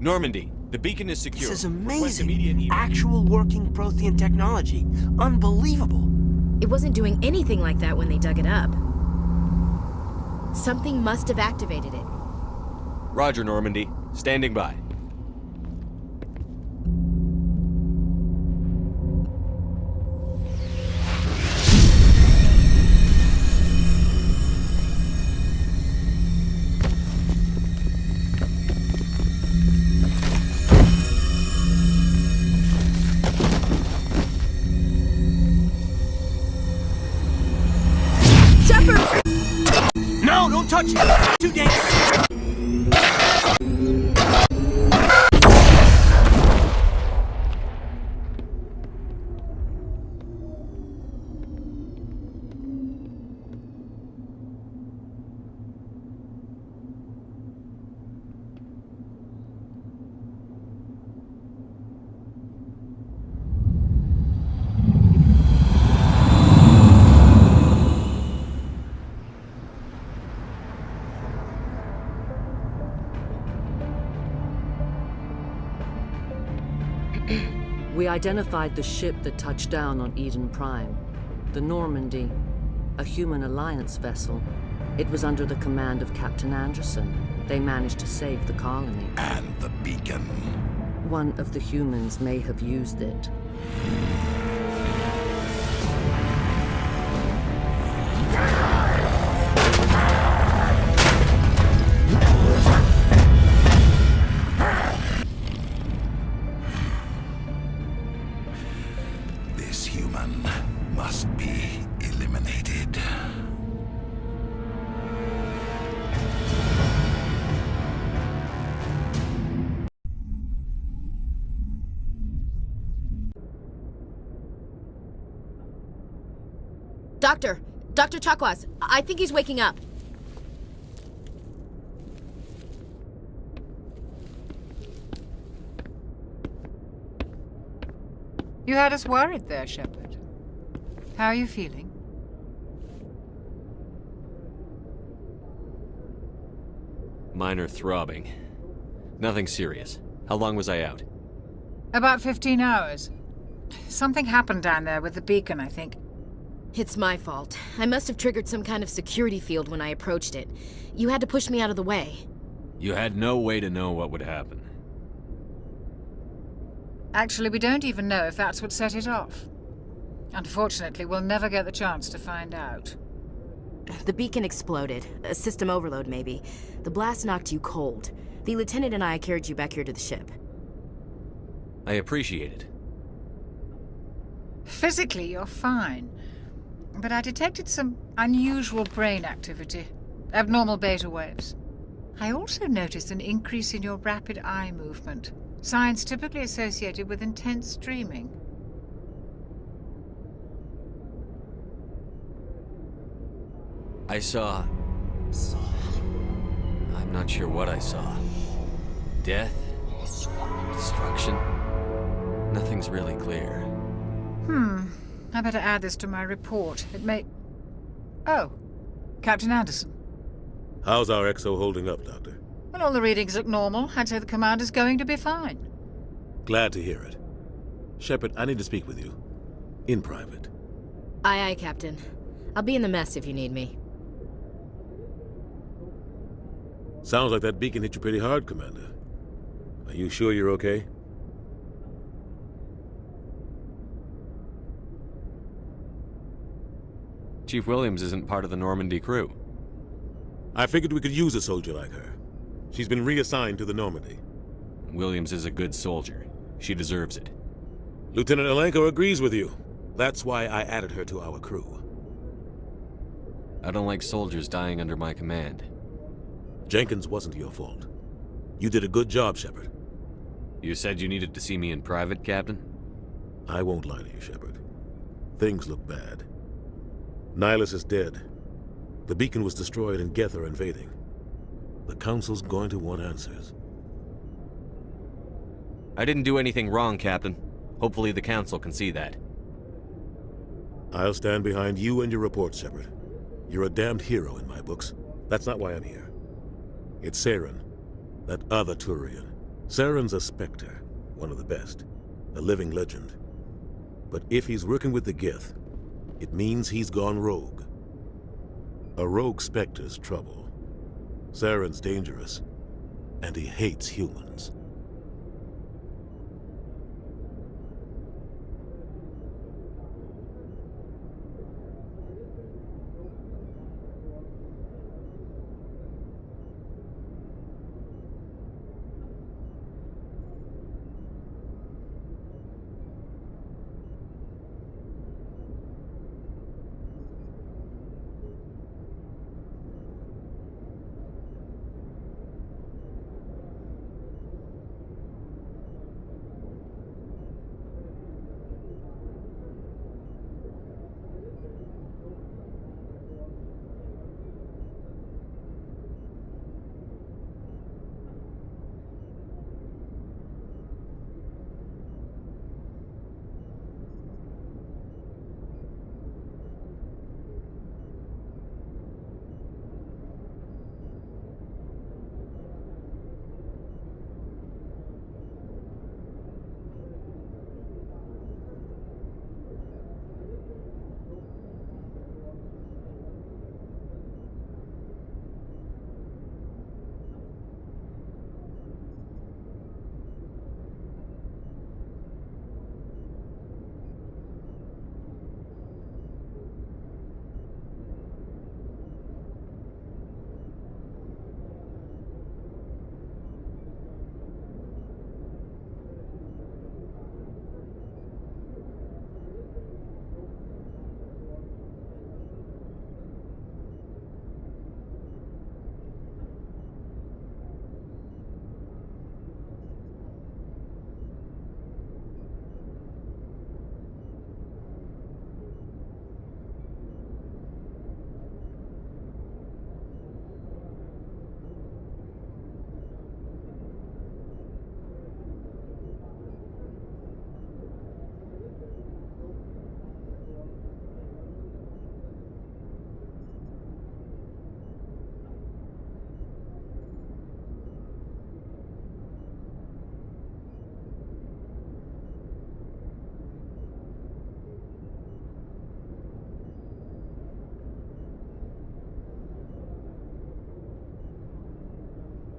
Normandy, the beacon is secure. This is Request amazing. immediate Actual working Prothean technology. Unbelievable. It wasn't doing anything like that when they dug it up. Something must have activated it. Roger, Normandy. Standing by. No, don't touch it! Too dangerous! We identified the ship that touched down on Eden Prime. The Normandy, a human alliance vessel. It was under the command of Captain Anderson. They managed to save the colony. And the beacon. One of the humans may have used it. This human must be eliminated. Dr. Chakwas, I think he's waking up. You had us worried there, Shepard. How are you feeling? Minor throbbing. Nothing serious. How long was I out? About 15 hours. Something happened down there with the beacon, I think. It's my fault. I must have triggered some kind of security field when I approached it. You had to push me out of the way. You had no way to know what would happen. Actually, we don't even know if that's what set it off. Unfortunately, we'll never get the chance to find out. The beacon exploded. A system overload, maybe. The blast knocked you cold. The lieutenant and I carried you back here to the ship. I appreciate it. Physically, you're fine. But I detected some unusual brain activity. Abnormal beta waves. I also noticed an increase in your rapid eye movement. Signs typically associated with intense dreaming. I saw... I'm not sure what I saw. Death? Destruction? Nothing's really clear. I better add this to my report. It may... Oh, Captain Anderson. How's our XO holding up, Doctor? Well, all the readings look normal. I'd say the commander's going to be fine. Glad to hear it. Shepard, I need to speak with you. In private. Aye, aye, Captain. I'll be in the mess if you need me. Sounds like that beacon hit you pretty hard, Commander. Are you sure you're okay? Chief Williams isn't part of the Normandy crew. I figured we could use a soldier like her. She's been reassigned to the Normandy. Williams is a good soldier. She deserves it. Lieutenant Alenko agrees with you. That's why I added her to our crew. I don't like soldiers dying under my command. Jenkins wasn't your fault. You did a good job, Shepard. You said you needed to see me in private, Captain? I won't lie to you, Shepard. Things look bad. Nihilus is dead. The beacon was destroyed and Geth are invading. The Council's going to want answers. I didn't do anything wrong, Captain. Hopefully the Council can see that. I'll stand behind you and your report, Shepard. You're a damned hero in my books. That's not why I'm here. It's Saren, that other Turian. Saren's a Spectre, one of the best, a living legend. But if he's working with the Geth, it means he's gone rogue. A rogue Spectre's trouble. Saren's dangerous, and he hates humans.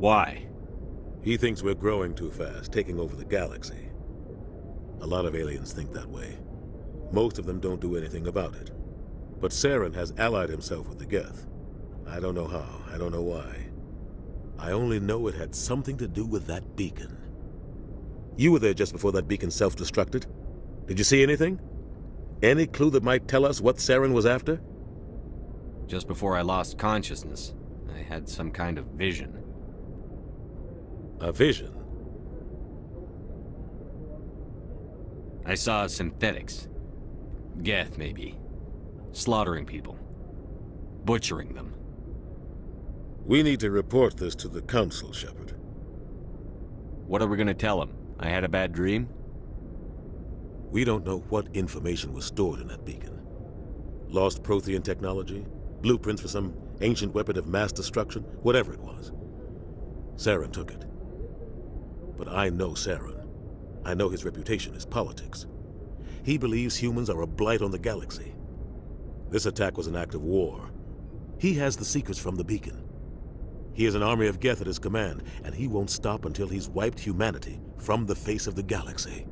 Why? He thinks we're growing too fast, taking over the galaxy. A lot of aliens think that way. Most of them don't do anything about it. But Saren has allied himself with the Geth. I don't know how, I don't know why. I only know it had something to do with that beacon. You were there just before that beacon self-destructed. Did you see anything? Any clue that might tell us what Saren was after? Just before I lost consciousness, I had some kind of vision. A vision? I saw synthetics. Geth, maybe. Slaughtering people. Butchering them. We need to report this to the Council, Shepard. What are we gonna tell them? I had a bad dream? We don't know what information was stored in that beacon. Lost Prothean technology? Blueprints for some ancient weapon of mass destruction? Whatever it was. Saren took it. But I know Saren. I know his reputation is politics. He believes humans are a blight on the galaxy. This attack was an act of war. He has the secrets from the beacon. He has an army of Geth at his command, and he won't stop until he's wiped humanity from the face of the galaxy.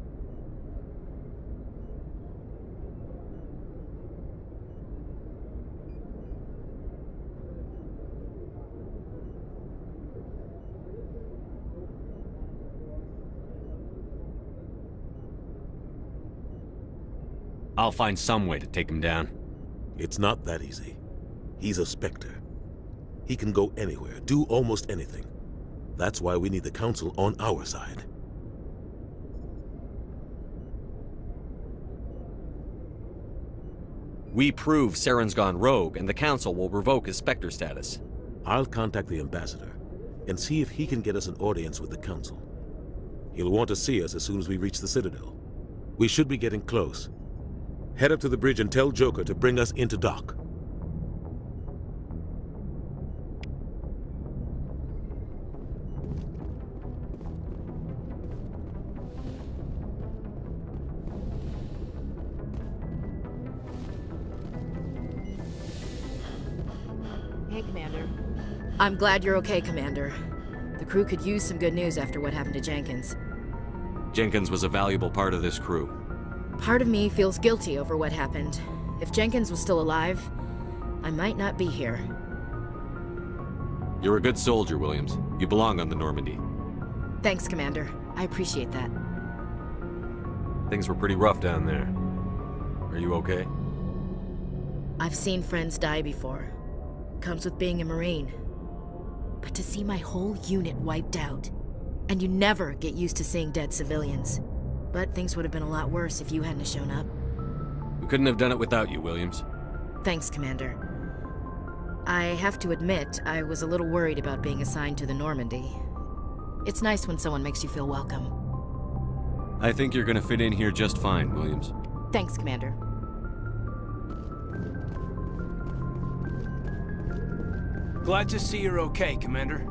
I'll find some way to take him down. It's not that easy. He's a Spectre. He can go anywhere, do almost anything. That's why we need the Council on our side. We prove Saren's gone rogue, and the Council will revoke his Spectre status. I'll contact the Ambassador and see if he can get us an audience with the Council. He'll want to see us as soon as we reach the Citadel. We should be getting close. Head up to the bridge and tell Joker to bring us into dock. Hey, Commander. I'm glad you're okay, Commander. The crew could use some good news after what happened to Jenkins. Jenkins was a valuable part of this crew. Part of me feels guilty over what happened. If Jenkins was still alive, I might not be here. You're a good soldier, Williams. You belong on the Normandy. Thanks, Commander. I appreciate that. Things were pretty rough down there. Are you okay? I've seen friends die before. Comes with being a Marine. But to see my whole unit wiped out, and you never get used to seeing dead civilians. But things would have been a lot worse if you hadn't shown up. We couldn't have done it without you, Williams. Thanks, Commander. I have to admit, I was a little worried about being assigned to the Normandy. It's nice when someone makes you feel welcome. I think you're gonna fit in here just fine, Williams. Thanks, Commander. Glad to see you're okay, Commander.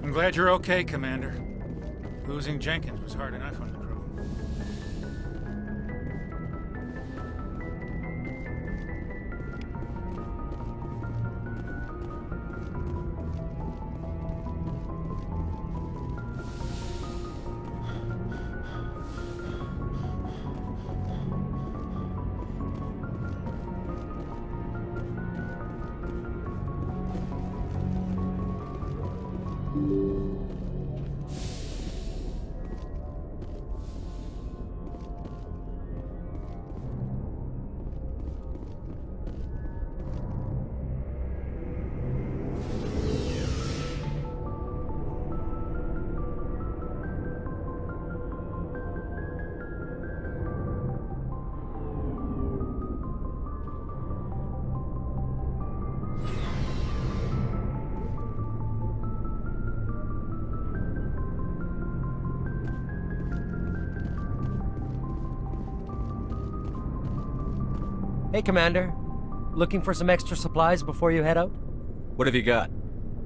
I'm glad you're okay, Commander. Losing Jenkins was hard enough on the crew. Hey, Commander. Looking for some extra supplies before you head out? What have you got?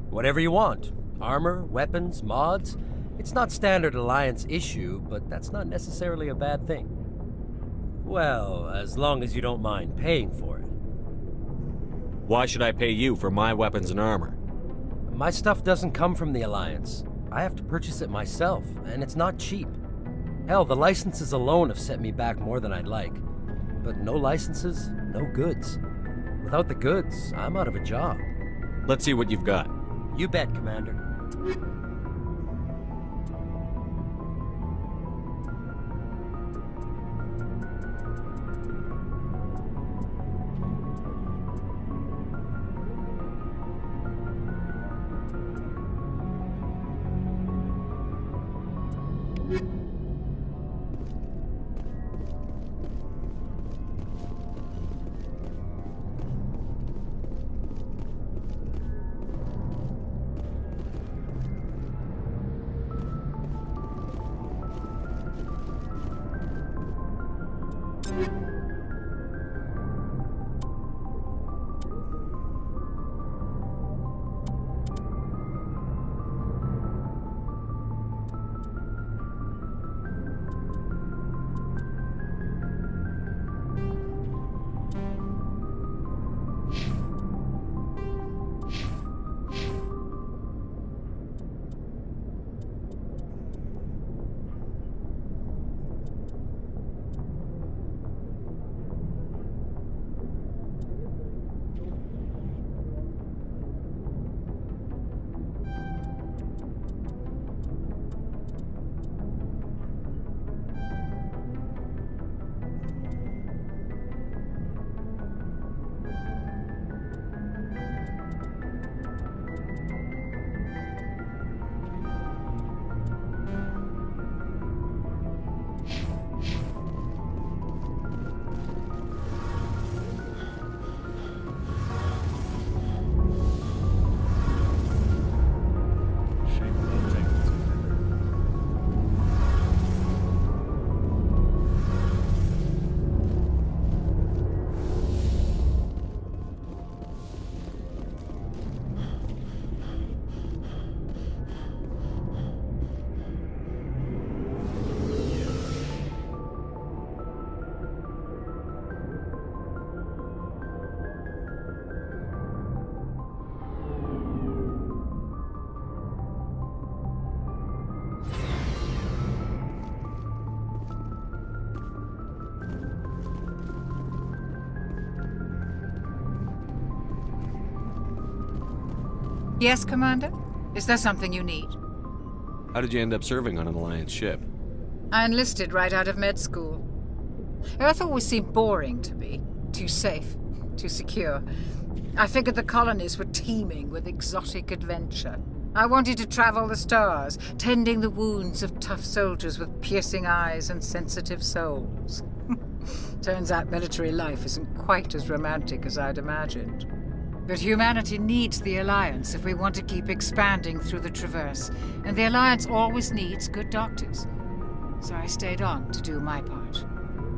Whatever you want. Armor, weapons, mods. It's not standard Alliance issue, but that's not necessarily a bad thing. Well, as long as you don't mind paying for it. Why should I pay you for my weapons and armor? My stuff doesn't come from the Alliance. I have to purchase it myself, and it's not cheap. Hell, the licenses alone have set me back more than I'd like. But no licenses, no goods. Without the goods, I'm out of a job. Let's see what you've got. You bet, Commander. Yes, Commander? Is there something you need? How did you end up serving on an Alliance ship? I enlisted right out of med school. Earth always seemed boring to me. Too safe, too secure. I figured the colonies were teeming with exotic adventure. I wanted to travel the stars, tending the wounds of tough soldiers with piercing eyes and sensitive souls. Turns out military life isn't quite as romantic as I'd imagined. But humanity needs the Alliance if we want to keep expanding through the Traverse, and the Alliance always needs good doctors. So I stayed on to do my part.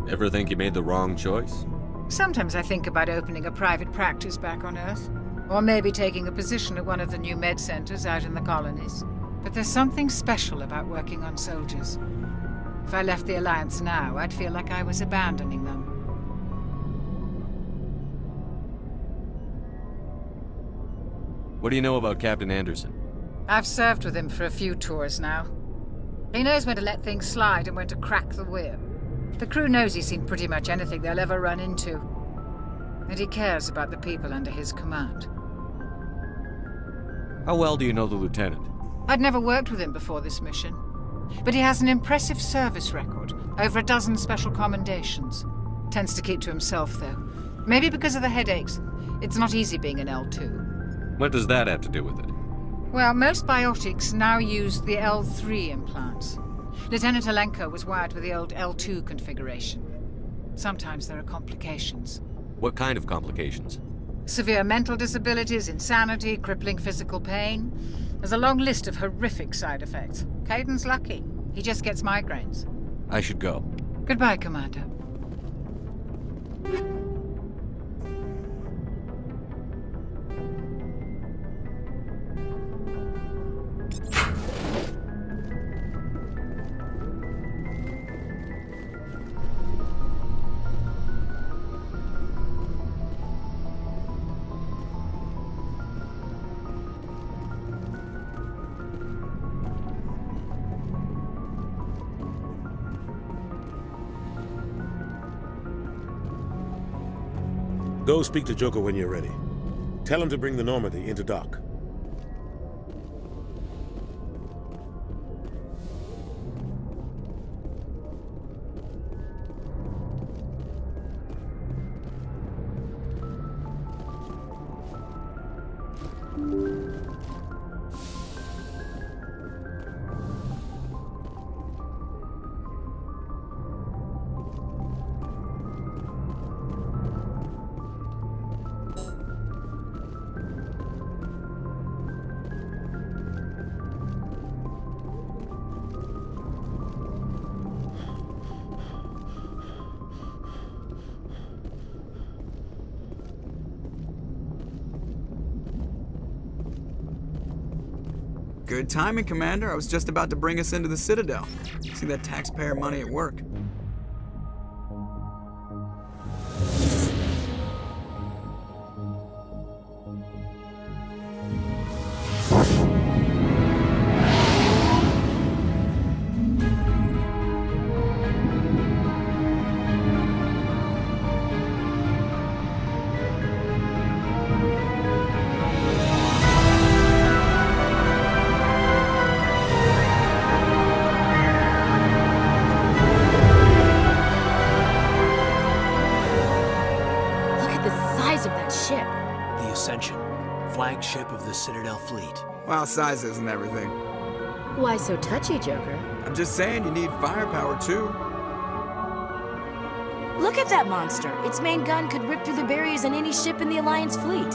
Ever think you made the wrong choice? Sometimes I think about opening a private practice back on Earth, or maybe taking a position at one of the new med centers out in the colonies. But there's something special about working on soldiers. If I left the Alliance now, I'd feel like I was abandoning them. What do you know about Captain Anderson? I've served with him for a few tours now. He knows when to let things slide and when to crack the whip. The crew knows he's seen pretty much anything they'll ever run into. And he cares about the people under his command. How well do you know the lieutenant? I'd never worked with him before this mission. But he has an impressive service record, over a dozen special commendations. Tends to keep to himself, though. Maybe because of the headaches. It's not easy being an L2. What does that have to do with it? Well, most biotics now use the L3 implants. Lieutenant Alenko was wired with the old L2 configuration. Sometimes there are complications. What kind of complications? Severe mental disabilities, insanity, crippling physical pain. There's a long list of horrific side effects. Caden's lucky. He just gets migraines. I should go. Goodbye, Commander. Go speak to Joker when you're ready. Tell him to bring the Normandy into dock. Good timing, Commander. I was just about to bring us into the Citadel. See that taxpayer money at work. Flagship of the Citadel fleet. Well, size isn't everything. Why so touchy, Joker? I'm just saying you need firepower, too. Look at that monster. Its main gun could rip through the barriers in any ship in the Alliance fleet.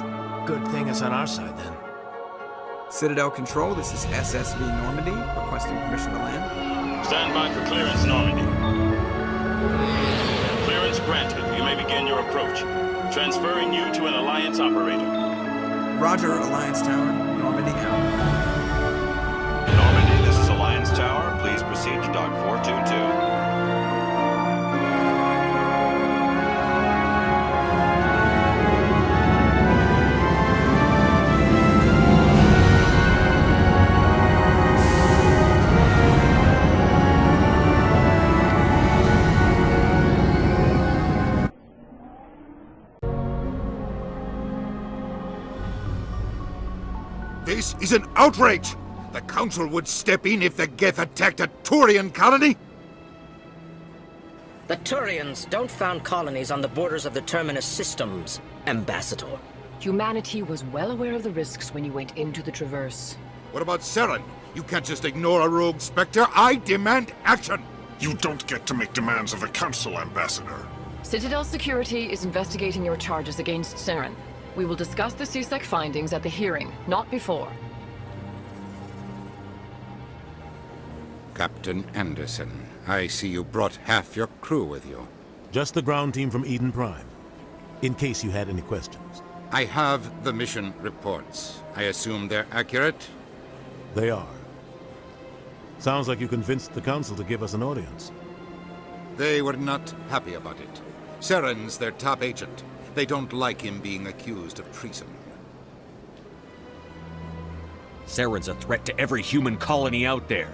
Good thing it's on our side, then. Citadel Control, this is SSV Normandy, requesting permission to land. Stand by for clearance, Normandy. Clearance granted. You may begin your approach. Transferring you to an Alliance operator. Roger, Alliance Tower. Normandy out. Normandy, this is Alliance Tower. Please proceed to Dock 422. This is an outrage! The Council would step in if the Geth attacked a Turian colony? The Turians don't found colonies on the borders of the Terminus systems, Ambassador. Humanity was well aware of the risks when you went into the Traverse. What about Saren? You can't just ignore a rogue Spectre. I demand action! You don't get to make demands of the Council, Ambassador. Citadel Security is investigating your charges against Saren. We will discuss the CSEC findings at the hearing, not before. Captain Anderson, I see you brought half your crew with you. Just the ground team from Eden Prime, in case you had any questions. I have the mission reports. I assume they're accurate? They are. Sounds like you convinced the Council to give us an audience. They were not happy about it. Saren's their top agent. They don't like him being accused of treason. Saren's a threat to every human colony out there.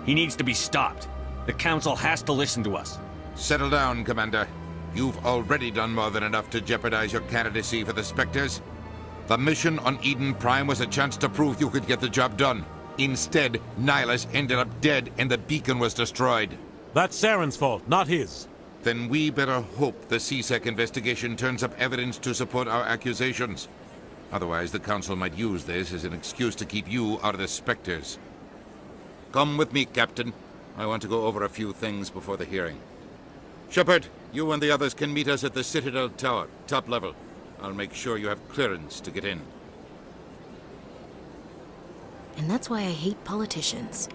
He needs to be stopped. The Council has to listen to us. Settle down, Commander. You've already done more than enough to jeopardize your candidacy for the Spectres. The mission on Eden Prime was a chance to prove you could get the job done. Instead, Nihilus ended up dead and the beacon was destroyed. That's Saren's fault, not his. Then we better hope the CSEC investigation turns up evidence to support our accusations. Otherwise, the Council might use this as an excuse to keep you out of the Spectres. Come with me, Captain. I want to go over a few things before the hearing. Shepard, you and the others can meet us at the Citadel Tower, top level. I'll make sure you have clearance to get in. And that's why I hate politicians.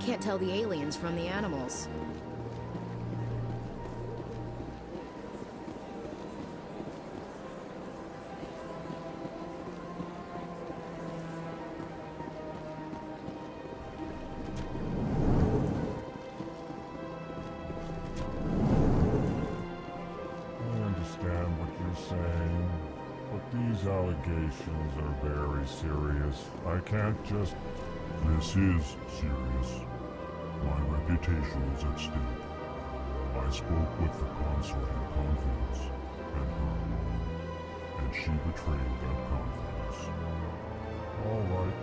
can't tell the aliens from the animals. Saying, but these allegations are very serious. I can't just... This is serious. My reputation is at stake. I spoke with the consort in confidence, and her alone, and she betrayed that confidence. All right.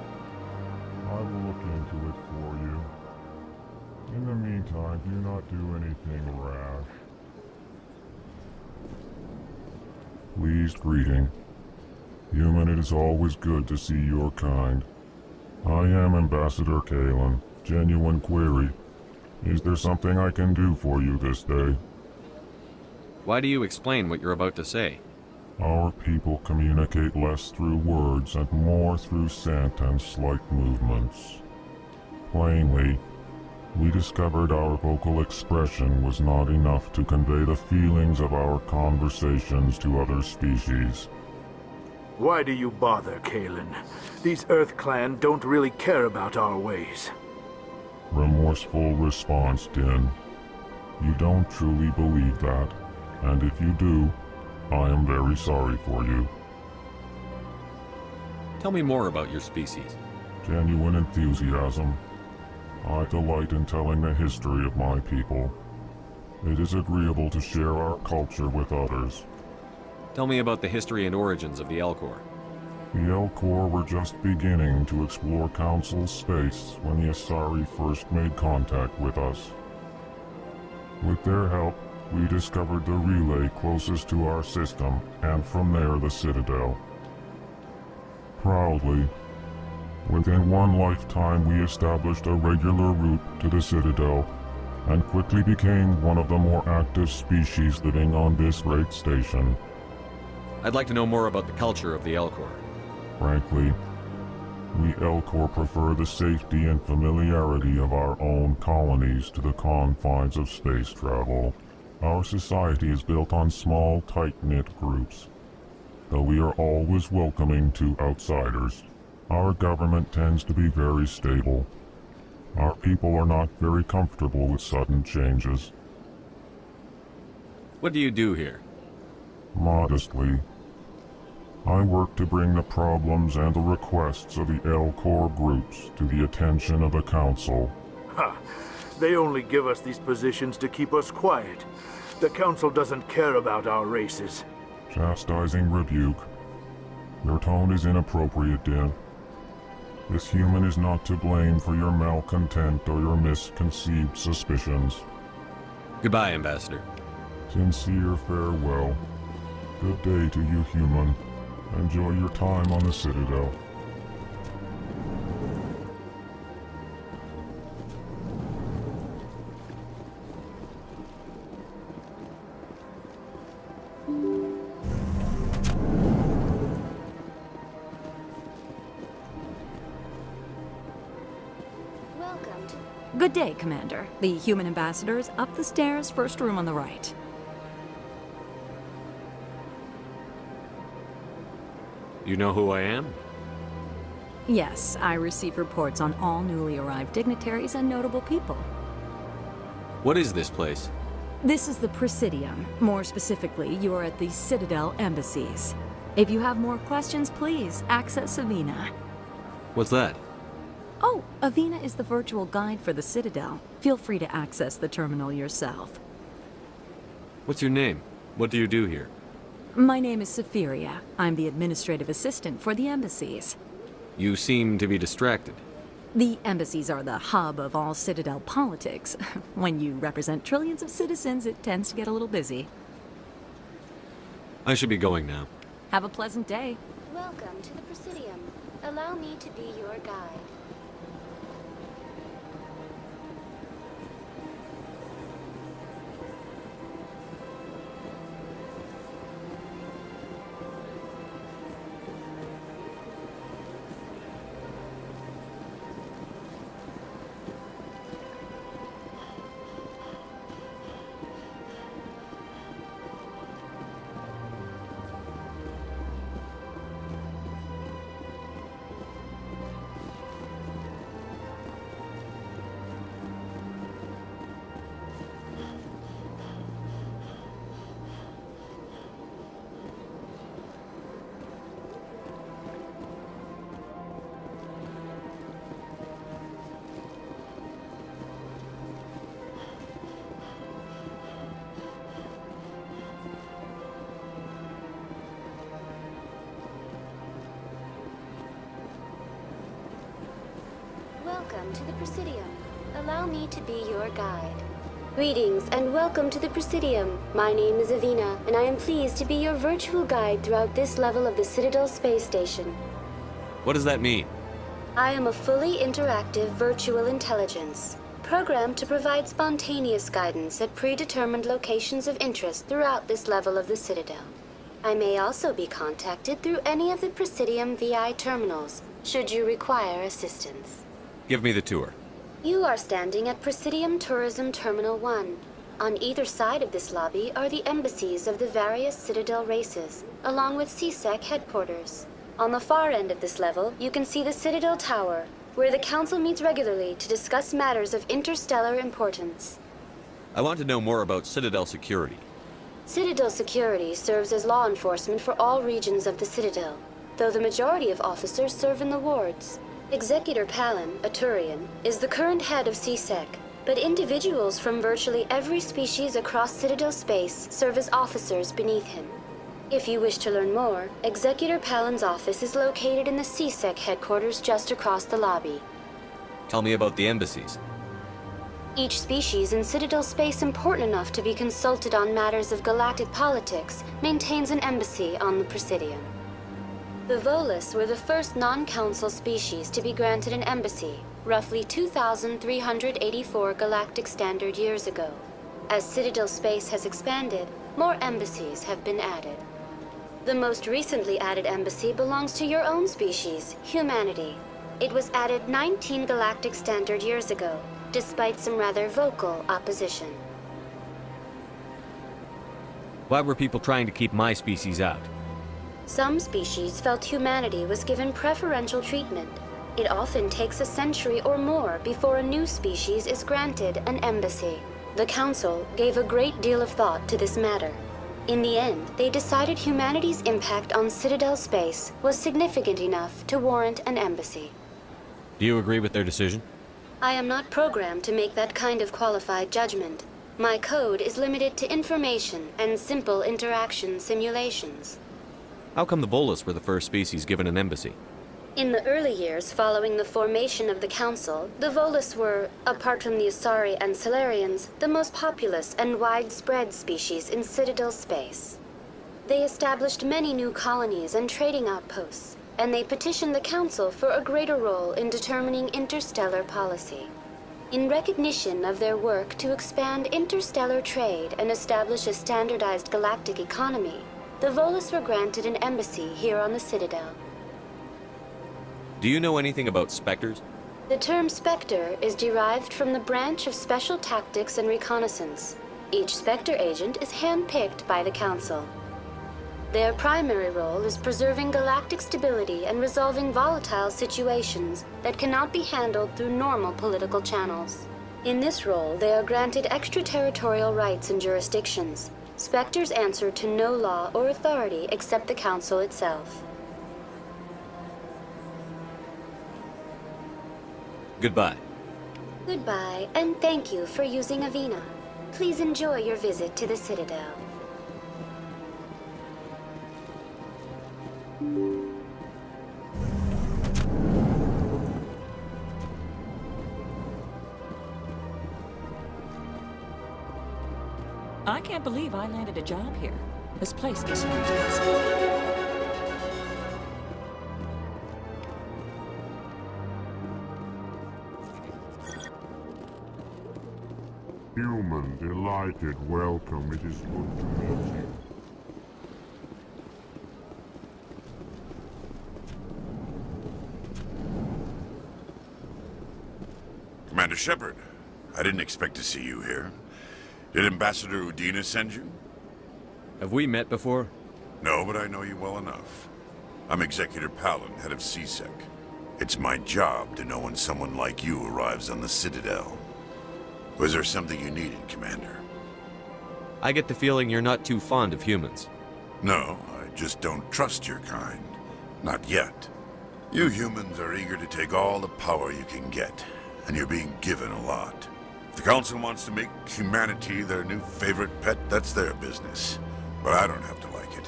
I will look into it for you. In the meantime, do not do anything rash. Pleased greeting. Human, it is always good to see your kind. I am Ambassador Kalen. Genuine query. Is there something I can do for you this day? Why do you explain what you're about to say? Our people communicate less through words and more through scent and slight movements. Plainly, we discovered our vocal expression was not enough to convey the feelings of our conversations to other species. Why do you bother, Kalen? These Earth Clan don't really care about our ways. Remorseful response, Din. You don't truly believe that, and if you do, I am very sorry for you. Tell me more about your species. Genuine enthusiasm. I delight in telling the history of my people. It is agreeable to share our culture with others. Tell me about the history and origins of the Elcor. The Elcor were just beginning to explore Council space when the Asari first made contact with us. With their help, we discovered the relay closest to our system, and from there the Citadel. Proudly, within one lifetime we established a regular route to the Citadel, and quickly became one of the more active species living on this great station. I'd like to know more about the culture of the Elcor. Frankly, we Elcor prefer the safety and familiarity of our own colonies to the confines of space travel. Our society is built on small, tight-knit groups, though we are always welcoming to outsiders. Our government tends to be very stable. Our people are not very comfortable with sudden changes. What do you do here? Modestly, I work to bring the problems and the requests of the Elcor groups to the attention of the Council. Ha! They only give us these positions to keep us quiet. The Council doesn't care about our races. Chastising rebuke. Your tone is inappropriate, Din. This human is not to blame for your malcontent or your misconceived suspicions. Goodbye, Ambassador. Sincere farewell. Good day to you, human. Enjoy your time on the Citadel. Good day, Commander. The human ambassador is up the stairs, first room on the right. You know who I am? Yes, I receive reports on all newly arrived dignitaries and notable people. What is this place? This is the Presidium. More specifically, you are at the Citadel embassies. If you have more questions, please access Avina. What's that? Oh, Avina is the virtual guide for the Citadel. Feel free to access the terminal yourself. What's your name? What do you do here? My name is Safiria. I'm the administrative assistant for the embassies. You seem to be distracted. The embassies are the hub of all Citadel politics. When you represent trillions of citizens, it tends to get a little busy. I should be going now. Have a pleasant day. Welcome to the Presidium. Allow me to be your guide. welcome to the Presidium. Allow me to be your guide. Greetings and welcome to the Presidium. My name is Avina, and I am pleased to be your virtual guide throughout this level of the Citadel space station. What does that mean? I am a fully interactive virtual intelligence, programmed to provide spontaneous guidance at predetermined locations of interest throughout this level of the Citadel. I may also be contacted through any of the Presidium VI terminals, should you require assistance. Give me the tour. You are standing at Presidium Tourism Terminal 1. On either side of this lobby are the embassies of the various Citadel races, along with CSEC headquarters. On the far end of this level, you can see the Citadel Tower, where the Council meets regularly to discuss matters of interstellar importance. I want to know more about Citadel security. Citadel security serves as law enforcement for all regions of the Citadel, though the majority of officers serve in the wards. Executor Palin, a Turian, is the current head of CSEC, but individuals from virtually every species across Citadel space serve as officers beneath him. If you wish to learn more, Executor Palin's office is located in the CSEC headquarters just across the lobby. Tell me about the embassies. Each species in Citadel space important enough to be consulted on matters of galactic politics maintains an embassy on the Presidium. The Volus were the first non-council species to be granted an embassy, roughly 2,384 galactic standard years ago. As Citadel space has expanded, more embassies have been added. The most recently added embassy belongs to your own species, humanity. It was added 19 galactic standard years ago, despite some rather vocal opposition. Why were people trying to keep my species out? Some species felt humanity was given preferential treatment. It often takes a century or more before a new species is granted an embassy. The Council gave a great deal of thought to this matter. In the end, they decided humanity's impact on Citadel space was significant enough to warrant an embassy. Do you agree with their decision? I am not programmed to make that kind of qualified judgment. My code is limited to information and simple interaction simulations. How come the Volus were the first species given an embassy? In the early years following the formation of the Council, the Volus were, apart from the Asari and Solarians, the most populous and widespread species in Citadel space. They established many new colonies and trading outposts, and they petitioned the Council for a greater role in determining interstellar policy. In recognition of their work to expand interstellar trade and establish a standardized galactic economy, the Volus were granted an embassy here on the Citadel. Do you know anything about Spectres? The term Spectre is derived from the branch of Special Tactics and Reconnaissance. Each Spectre agent is handpicked by the Council. Their primary role is preserving galactic stability and resolving volatile situations that cannot be handled through normal political channels. In this role, they are granted extraterritorial rights and jurisdictions. Spectres answer to no law or authority except the Council itself. Goodbye. Goodbye, and thank you for using Avina. Please enjoy your visit to the Citadel. I can't believe I landed a job here. This place is fantastic. Human, delighted, welcome. It is good to meet you. Commander Shepard, I didn't expect to see you here. Did Ambassador Udina send you? Have we met before? No, but I know you well enough. I'm Executor Palin, head of CSEC. It's my job to know when someone like you arrives on the Citadel. Was there something you needed, Commander? I get the feeling you're not too fond of humans. No, I just don't trust your kind. Not yet. You humans are eager to take all the power you can get, and you're being given a lot. If the Council wants to make humanity their new favorite pet, that's their business. But I don't have to like it.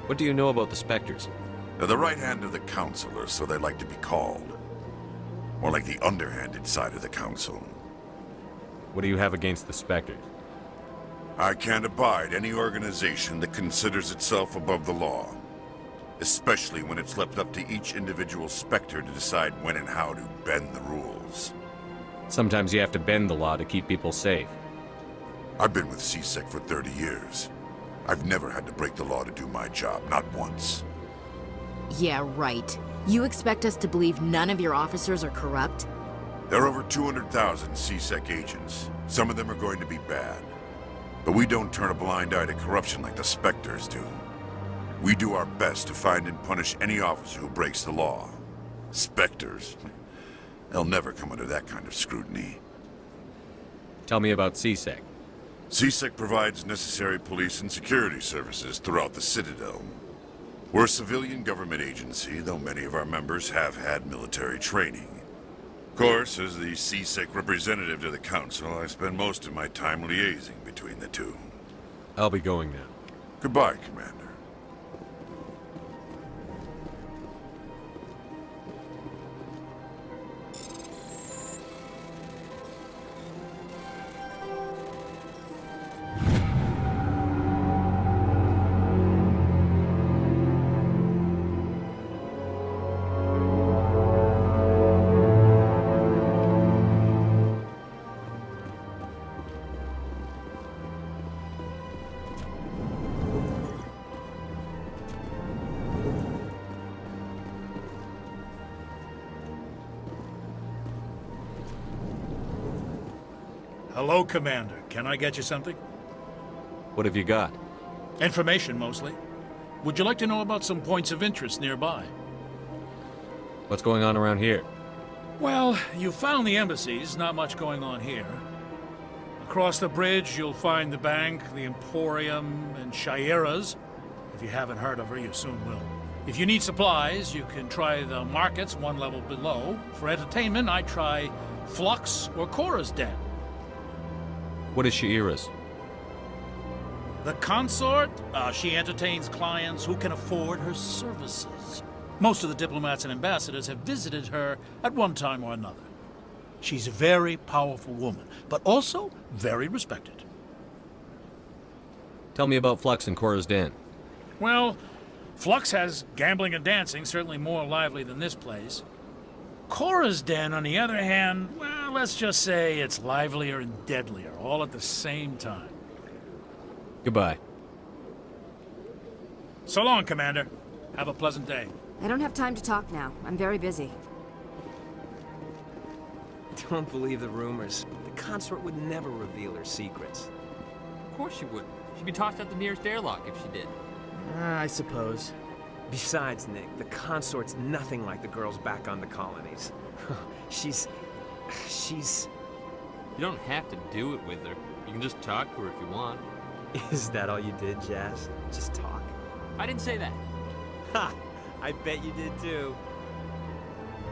What do you know about the Spectres? They're the right hand of the Council, or so they like to be called. More like the underhanded side of the Council. What do you have against the Spectres? I can't abide any organization that considers itself above the law. Especially when it's left up to each individual Spectre to decide when and how to bend the rules. Sometimes you have to bend the law to keep people safe. I've been with CSEC for 30 years. I've never had to break the law to do my job, not once. Yeah, right. You expect us to believe none of your officers are corrupt? There are over 200,000 CSEC agents. Some of them are going to be bad. But we don't turn a blind eye to corruption like the Spectres do. We do our best to find and punish any officer who breaks the law. Spectres? They'll never come under that kind of scrutiny. Tell me about CSEC. CSEC provides necessary police and security services throughout the Citadel. We're a civilian government agency, though many of our members have had military training. Of course, as the CSEC representative to the Council, I spend most of my time liaising between the two. I'll be going now. Goodbye, Commander. Hello, Commander. Can I get you something? What have you got? Information, mostly. Would you like to know about some points of interest nearby? What's going on around here? Well, you found the embassies. Not much going on here. Across the bridge, you'll find the bank, the Emporium, and Shaira's. If you haven't heard of her, you soon will. If you need supplies, you can try the markets one level below. For entertainment, I try Flux or Cora's Den. What is Shaira's? The consort? She entertains clients who can afford her services. Most of the diplomats and ambassadors have visited her at one time or another. She's a very powerful woman, but also very respected. Tell me about Flux and Cora's Den. Well, Flux has gambling and dancing, certainly more lively than this place. Cora's Den, on the other hand, well, let's just say it's livelier and deadlier, all at the same time. Goodbye. So long, Commander. Have a pleasant day. I don't have time to talk now. I'm very busy. Don't believe the rumors. The consort would never reveal her secrets. Of course she wouldn't. She'd be tossed out the nearest airlock if she did. I suppose. Besides, Nick, the consort's nothing like the girls back on the colonies. She's... You don't have to do it with her. You can just talk to her if you want. Is that all you did, Jazz? Just talk? I didn't say that. Ha! I bet you did too.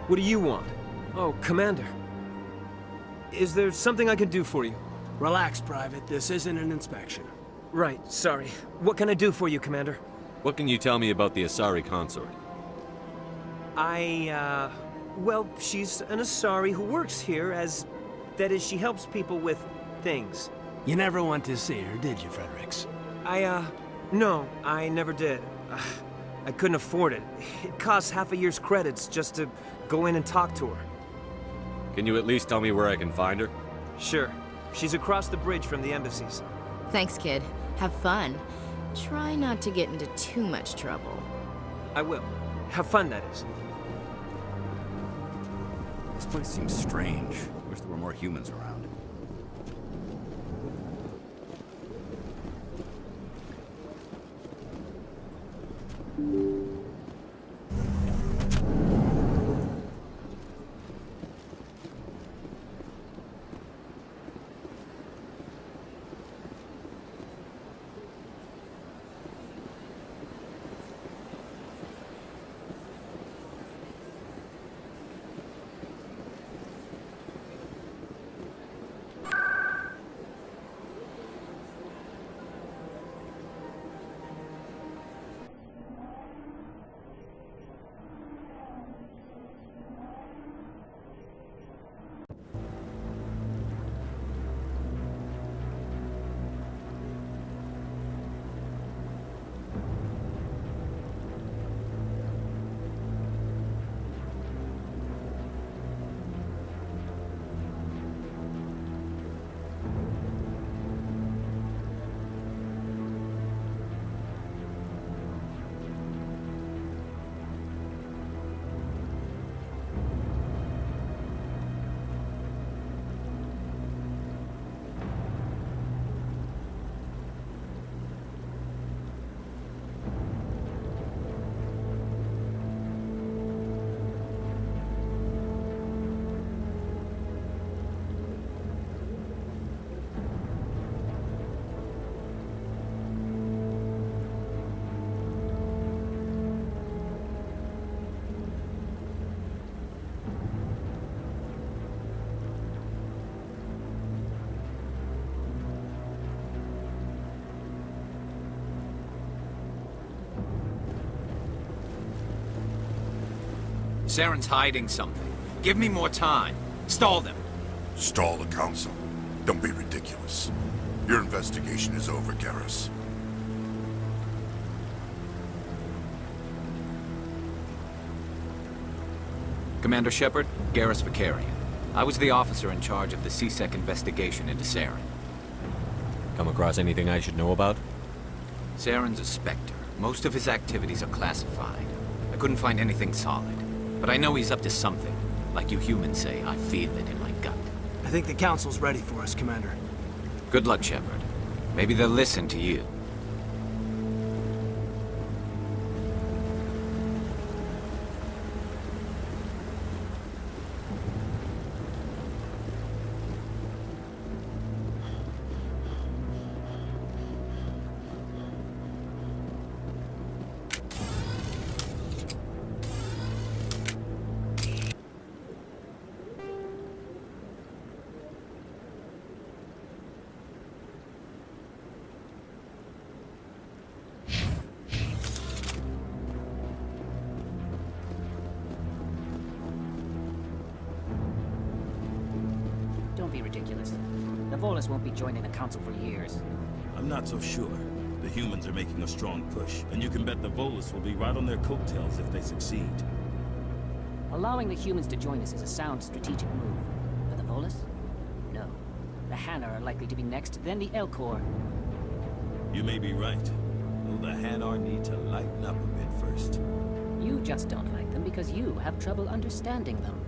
What do you want? Oh, Commander. Is there something I can do for you? Relax, Private. This isn't an inspection. Right, sorry. What can I do for you, Commander? What can you tell me about the Asari consort? Well, she's an Asari who works here as... That is, she helps people with things. You never went to see her, did you, Fredericks? No, I never did. I couldn't afford it. It costs half a year's credits just to go in and talk to her. Can you at least tell me where I can find her? Sure. She's across the bridge from the embassies. Thanks, kid. Have fun. Try not to get into too much trouble. I will. Have fun, that is. This place seems strange. Wish there were more humans around. Saren's hiding something. Give me more time. Stall them. Stall the Council? Don't be ridiculous. Your investigation is over, Garrus. Commander Shepard, Garrus Vicarian. I was the officer in charge of the C-Sec investigation into Saren. Come across anything I should know about? Saren's a Spectre. Most of his activities are classified. I couldn't find anything solid. But I know he's up to something. Like you humans say, I feel it in my gut. I think the Council's ready for us, Commander. Good luck, Shepard. Maybe they'll listen to you. Don't be ridiculous. The Volus won't be joining the Council for years. I'm not so sure. The humans are making a strong push, and you can bet the Volus will be right on their coattails if they succeed. Allowing the humans to join us is a sound strategic move. But the Volus? No. The Hanna are likely to be next, then the Elcor. You may be right. Though the Hanar need to lighten up a bit first. You just don't like them because you have trouble understanding them.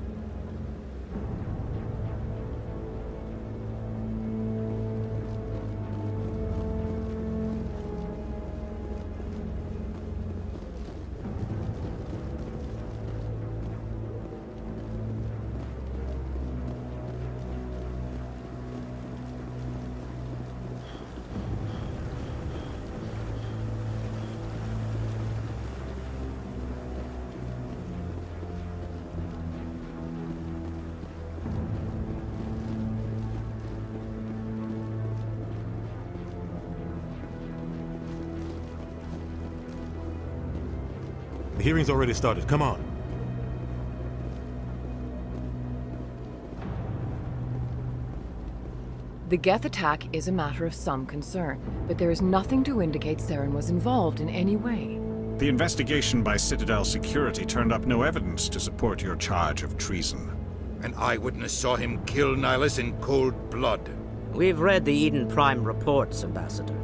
The hearing's already started. Come on. The Geth attack is a matter of some concern, but there is nothing to indicate Saren was involved in any way. The investigation by Citadel Security turned up no evidence to support your charge of treason. An eyewitness saw him kill Nihilus in cold blood. We've read the Eden Prime reports, Ambassador.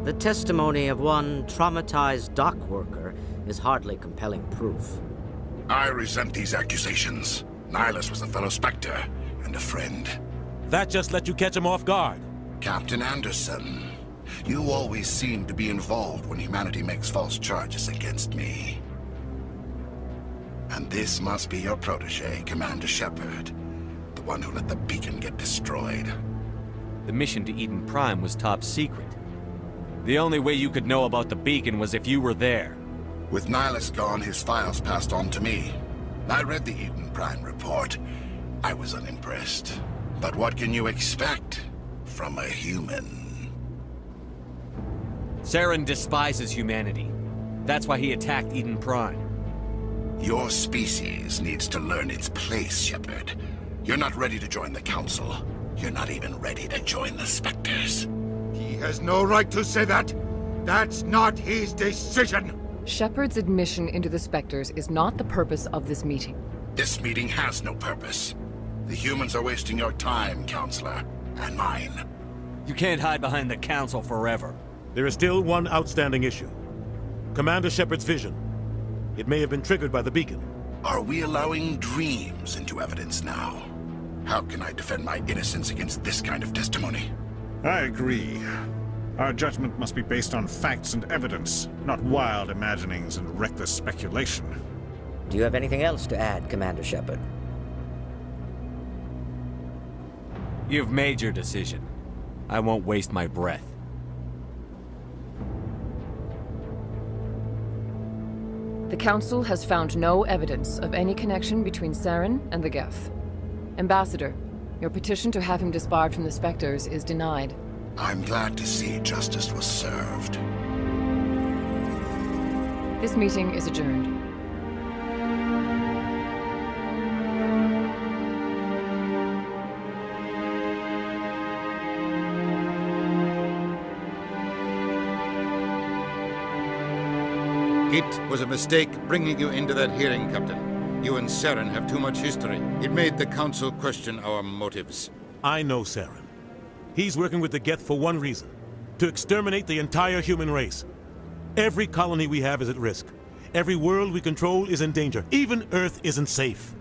The testimony of one traumatized dock worker is hardly compelling proof. I resent these accusations. Nihilus was a fellow Spectre and a friend. That just let you catch him off guard. Captain Anderson, you always seem to be involved when humanity makes false charges against me. And this must be your protege, Commander Shepard, the one who let the beacon get destroyed. The mission to Eden Prime was top secret. The only way you could know about the beacon was if you were there. With Nihilus gone, his files passed on to me. I read the Eden Prime report. I was unimpressed. But what can you expect from a human? Saren despises humanity. That's why he attacked Eden Prime. Your species needs to learn its place, Shepard. You're not ready to join the Council. You're not even ready to join the Spectres. He has no right to say that. That's not his decision. Shepard's admission into the Spectres is not the purpose of this meeting. This meeting has no purpose. The humans are wasting your time, Counselor, and mine. You can't hide behind the Council forever. There is still one outstanding issue. Commander Shepard's vision. It may have been triggered by the beacon. Are we allowing dreams into evidence now? How can I defend my innocence against this kind of testimony? I agree. Our judgment must be based on facts and evidence, not wild imaginings and reckless speculation. Do you have anything else to add, Commander Shepard? You've made your decision. I won't waste my breath. The Council has found no evidence of any connection between Saren and the Geth. Ambassador, your petition to have him disbarred from the Spectres is denied. I'm glad to see justice was served. This meeting is adjourned. It was a mistake bringing you into that hearing, Captain. You and Saren have too much history. It made the Council question our motives. I know Saren. He's working with the Geth for one reason. To exterminate the entire human race. Every colony we have is at risk. Every world we control is in danger. Even Earth isn't safe.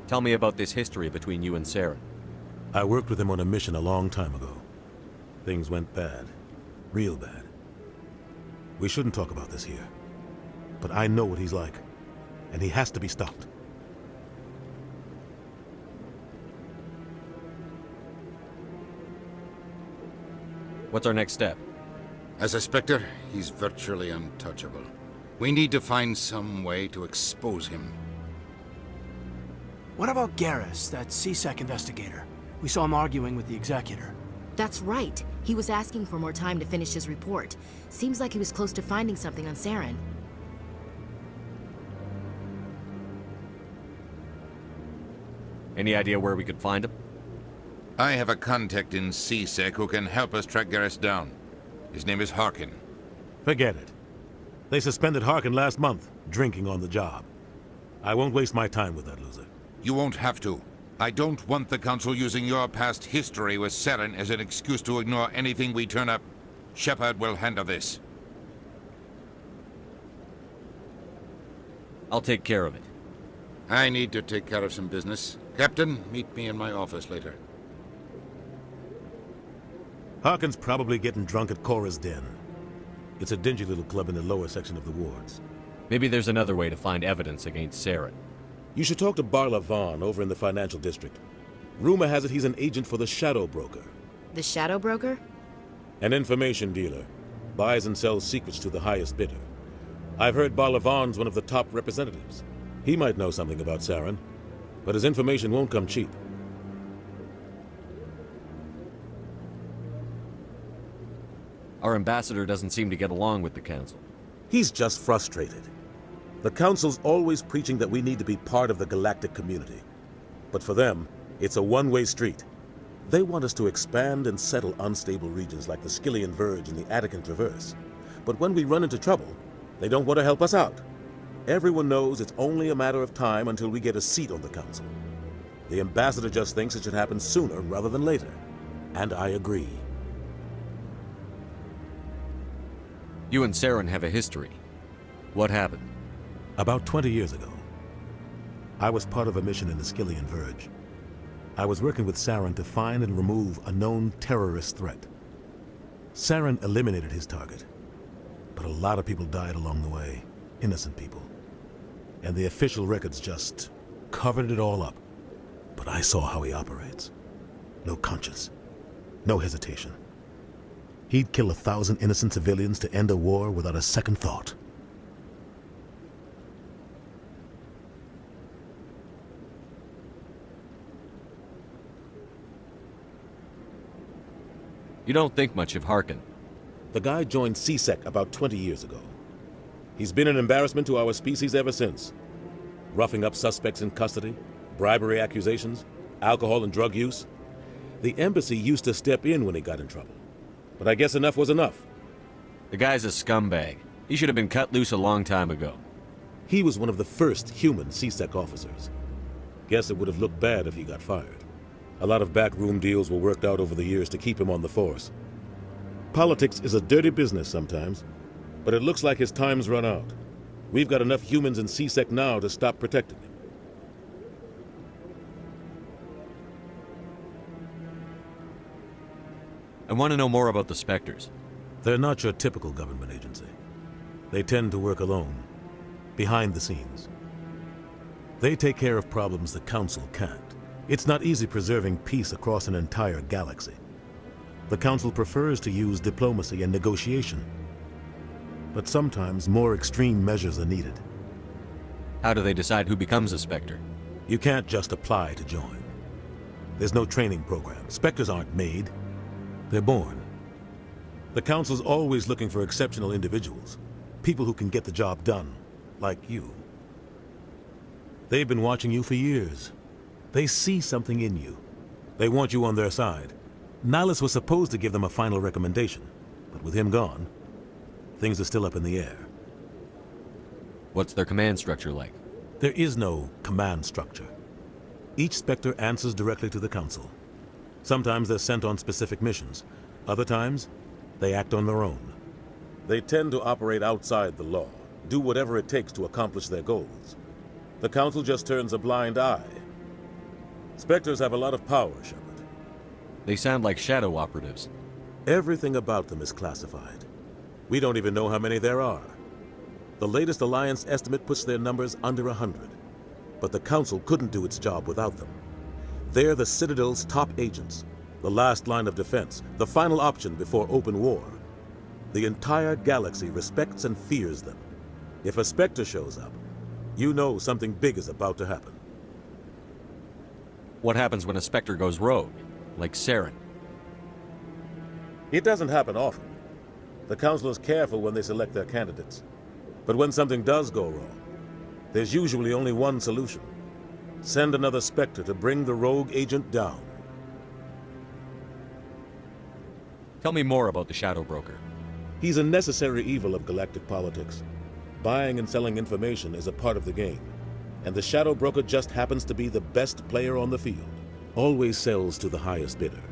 Tell me about this history between you and Saren. I worked with him on a mission a long time ago. Things went bad. Real bad. We shouldn't talk about this here. But I know what he's like. And he has to be stopped. What's our next step? As a Spectre, he's virtually untouchable. We need to find some way to expose him. What about Garrus, that CSEC investigator? We saw him arguing with the Executor. That's right. He was asking for more time to finish his report. Seems like he was close to finding something on Saren. Any idea where we could find him? I have a contact in CSEC who can help us track Garrus down. His name is Harkin. Forget it. They suspended Harkin last month, drinking on the job. I won't waste my time with that loser. You won't have to. I don't want the Council using your past history with Saren as an excuse to ignore anything we turn up. Shepard will handle this. I'll take care of it. I need to take care of some business. Captain, meet me in my office later. Harkin's probably getting drunk at Cora's Den. It's a dingy little club in the lower section of the wards. Maybe there's another way to find evidence against Saren. You should talk to Barla Vaughn over in the financial district. Rumor has it he's an agent for the Shadow Broker. The Shadow Broker? An information dealer. Buys and sells secrets to the highest bidder. I've heard Barla Vaughn's one of the top representatives. He might know something about Saren, but his information won't come cheap. Our ambassador doesn't seem to get along with the Council. He's just frustrated. The Council's always preaching that we need to be part of the galactic community. But for them, it's a one-way street. They want us to expand and settle unstable regions like the Skillian Verge and the Attican Traverse. But when we run into trouble, they don't want to help us out. Everyone knows it's only a matter of time until we get a seat on the Council. The ambassador just thinks it should happen sooner rather than later. And I agree. You and Saren have a history. What happened? About 20 years ago, I was part of a mission in the Skillian Verge. I was working with Saren to find and remove a known terrorist threat. Saren eliminated his target, but a lot of people died along the way, innocent people. And the official records just covered it all up. But I saw how he operates. No conscience, no hesitation. He'd kill 1,000 innocent civilians to end a war without a second thought. You don't think much of Harkin. The guy joined CSEC about 20 years ago. He's been an embarrassment to our species ever since. Roughing up suspects in custody, bribery accusations, alcohol and drug use. The embassy used to step in when he got in trouble. But I guess enough was enough. The guy's a scumbag. He should have been cut loose a long time ago. He was one of the first human CSEC officers. Guess it would have looked bad if he got fired. A lot of backroom deals were worked out over the years to keep him on the force. Politics is a dirty business sometimes, but it looks like his time's run out. We've got enough humans in CSEC now to stop protecting him. I want to know more about the Spectres. They're not your typical government agency. They tend to work alone, behind the scenes. They take care of problems the Council can't. It's not easy preserving peace across an entire galaxy. The Council prefers to use diplomacy and negotiation. But sometimes more extreme measures are needed. How do they decide who becomes a Spectre? You can't just apply to join. There's no training program. Spectres aren't made. They're born. The Council's always looking for exceptional individuals. People who can get the job done, like you. They've been watching you for years. They see something in you. They want you on their side. Nihilus was supposed to give them a final recommendation, but with him gone, things are still up in the air. What's their command structure like? There is no command structure. Each Spectre answers directly to the Council. Sometimes they're sent on specific missions. Other times, they act on their own. They tend to operate outside the law, do whatever it takes to accomplish their goals. The Council just turns a blind eye. Spectres have a lot of power, Shepard. They sound like shadow operatives. Everything about them is classified. We don't even know how many there are. The latest Alliance estimate puts their numbers under 100. But the Council couldn't do its job without them. They're the Citadel's top agents, the last line of defense, the final option before open war. The entire galaxy respects and fears them. If a Spectre shows up, you know something big is about to happen. What happens when a Spectre goes rogue, like Saren? It doesn't happen often. The Council is careful when they select their candidates. But when something does go wrong, there's usually only one solution. Send another Spectre to bring the rogue agent down. Tell me more about the Shadow Broker. He's a necessary evil of galactic politics. Buying and selling information is a part of the game. And the Shadow Broker just happens to be the best player on the field. Always sells to the highest bidder.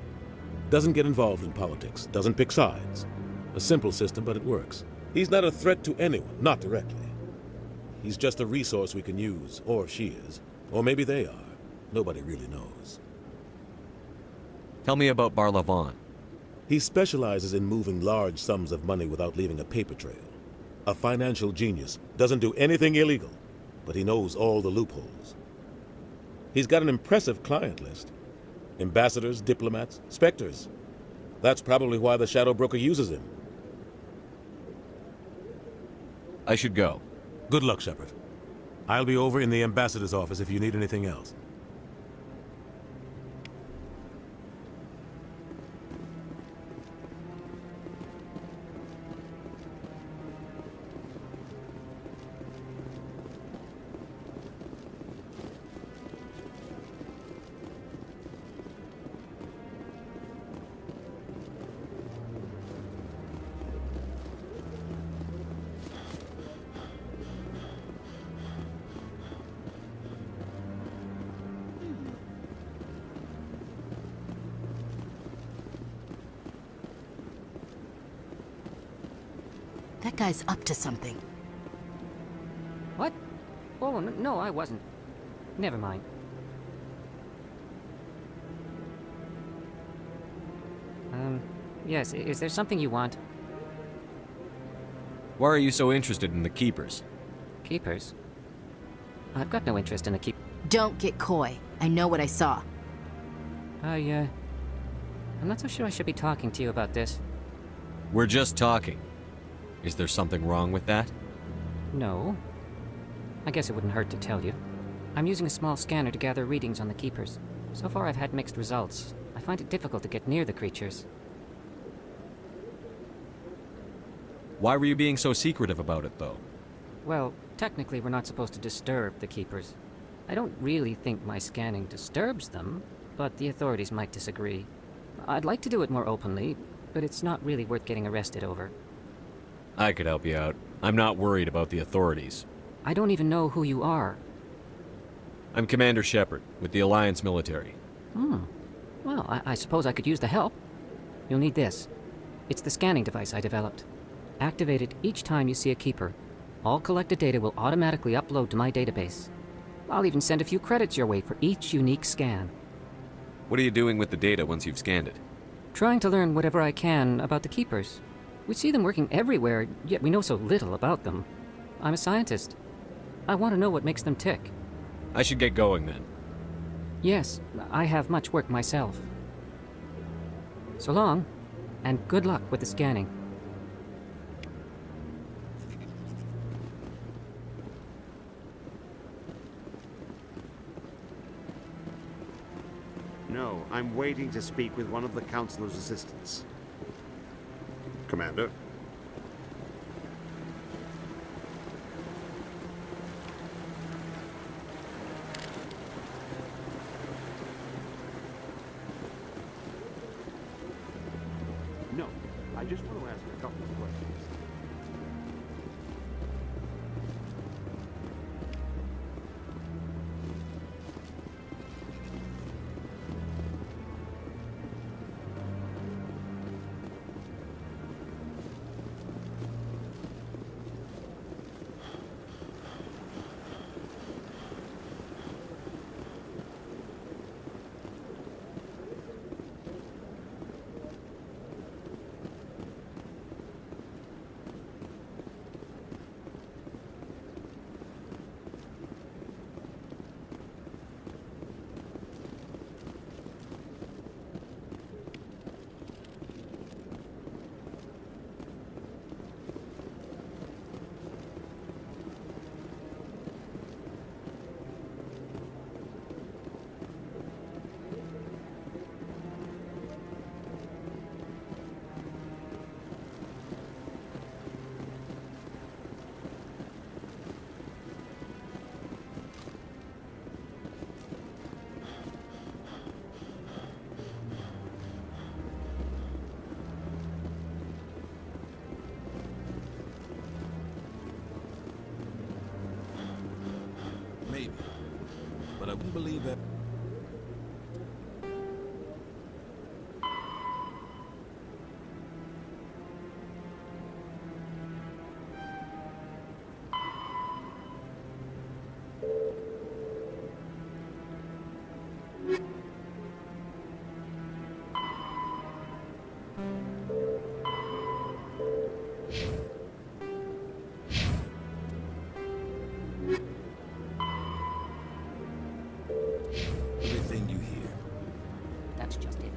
Doesn't get involved in politics, doesn't pick sides. A simple system, but it works. He's not a threat to anyone, not directly. He's just a resource we can use, or she is. Or maybe they are. Nobody really knows. Tell me about Barlavon. He specializes in moving large sums of money without leaving a paper trail. A financial genius, doesn't do anything illegal, but he knows all the loopholes. He's got an impressive client list. Ambassadors, diplomats, Spectres. That's probably why the Shadow Broker uses him. I should go. Good luck, Shepard. I'll be over in the Ambassador's office if you need anything else. That guy's up to something. What? Oh, no, I wasn't. Never mind. Yes, is there something you want? Why are you so interested in the Keepers? Keepers? I've got no interest in the Don't get coy. I know what I saw. I'm not so sure I should be talking to you about this. We're just talking. Is there something wrong with that? No. I guess it wouldn't hurt to tell you. I'm using a small scanner to gather readings on the Keepers. So far I've had mixed results. I find it difficult to get near the creatures. Why were you being so secretive about it, though? Well, technically we're not supposed to disturb the Keepers. I don't really think my scanning disturbs them, but the authorities might disagree. I'd like to do it more openly, but it's not really worth getting arrested over. I could help you out. I'm not worried about the authorities. I don't even know who you are. I'm Commander Shepard, with the Alliance military. Well, I suppose I could use the help. You'll need this. It's the scanning device I developed. Activate it each time you see a Keeper. All collected data will automatically upload to my database. I'll even send a few credits your way for each unique scan. What are you doing with the data once you've scanned it? Trying to learn whatever I can about the Keepers. We see them working everywhere, yet we know so little about them. I'm a scientist. I want to know what makes them tick. I should get going then. Yes, I have much work myself. So long, and good luck with the scanning. No, I'm waiting to speak with one of the Councilor's assistants. Commander? No, I just want to ask a couple of questions. believe that. Everything you hear. That's just it.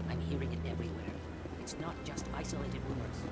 I'm hearing it everywhere. It's not just isolated rumors.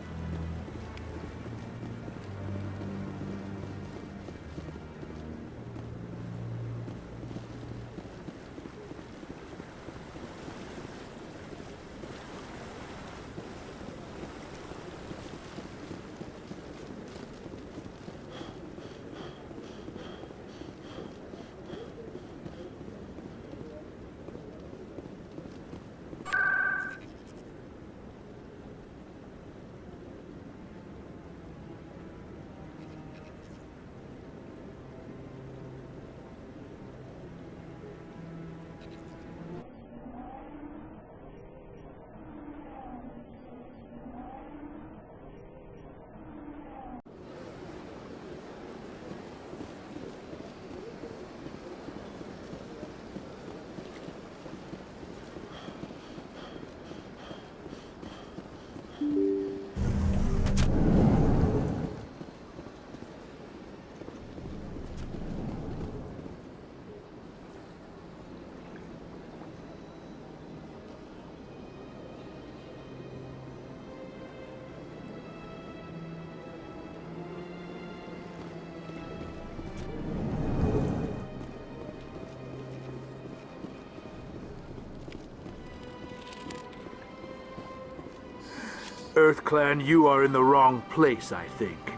EarthClan, you are in the wrong place, I think.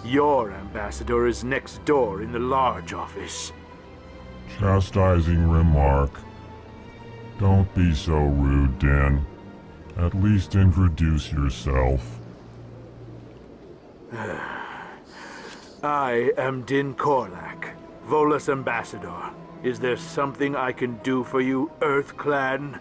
Your ambassador is next door in the large office. Chastising remark. Don't be so rude, Den. At least introduce yourself. I am Din Korlak, Volus ambassador. Is there something I can do for you, EarthClan?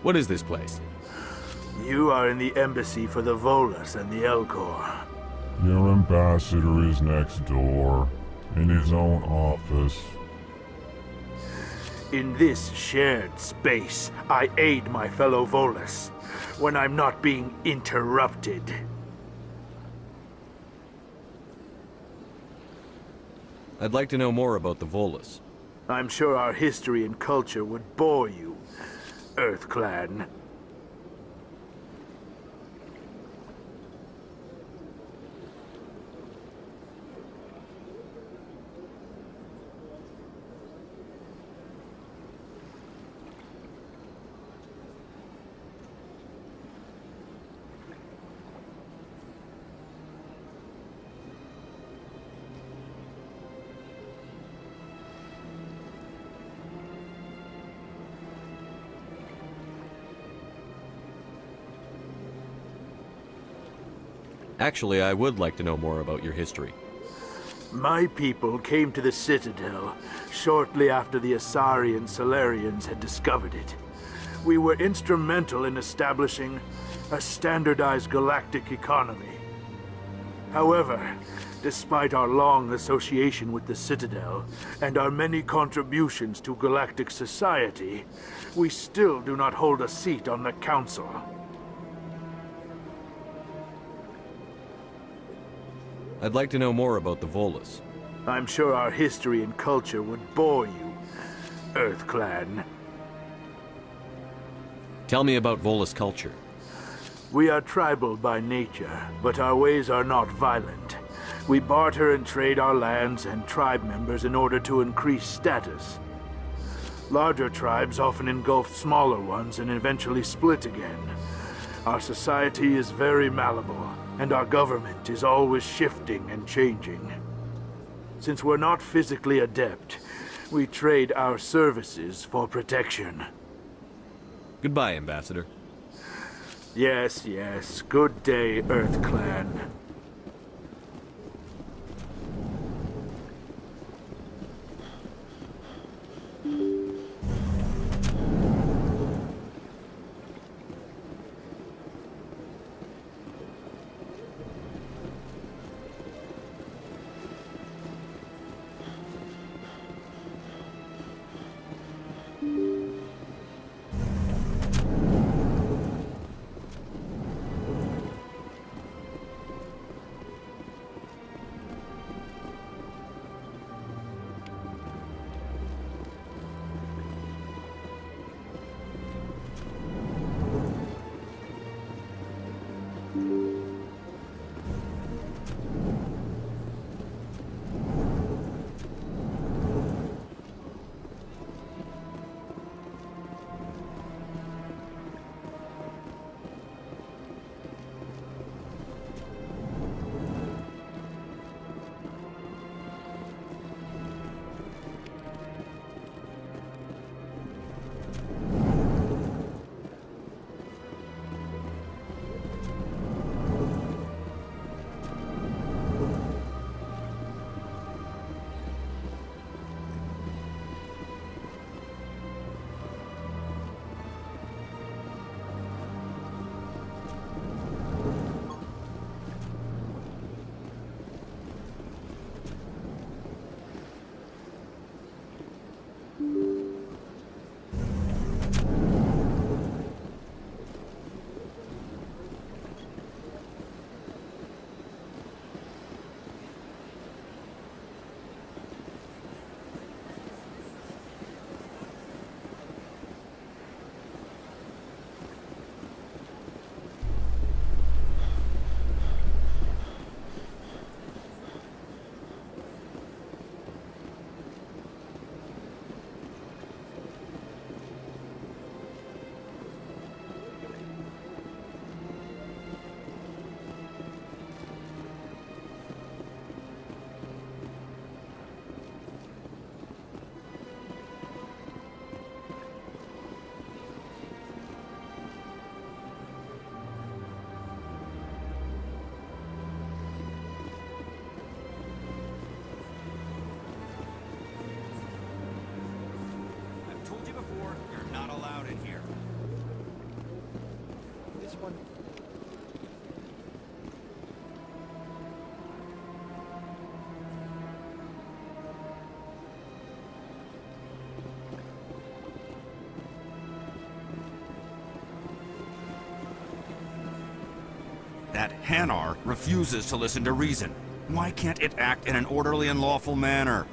What is this place? You are in the embassy for the Volus and the Elcor. Your ambassador is next door, in his own office. In this shared space, I aid my fellow Volus when I'm not being interrupted. I'd like to know more about the Volus. I'm sure our history and culture would bore you, EarthClan. Actually, I would like to know more about your history. My people came to the Citadel shortly after the Asari and Solarians had discovered it. We were instrumental in establishing a standardized galactic economy. However, despite our long association with the Citadel and our many contributions to galactic society, we still do not hold a seat on the Council. I'd like to know more about the Volus. I'm sure our history and culture would bore you, EarthClan. Tell me about Volus culture. We are tribal by nature, but our ways are not violent. We barter and trade our lands and tribe members in order to increase status. Larger tribes often engulf smaller ones and eventually split again. Our society is very malleable, and our government is always shifting and changing. Since we're not physically adept, we trade our services for protection. Goodbye, Ambassador. Yes, yes. Good day, Earth Clan. That Hanar refuses to listen to reason. Why can't it act in an orderly and lawful manner?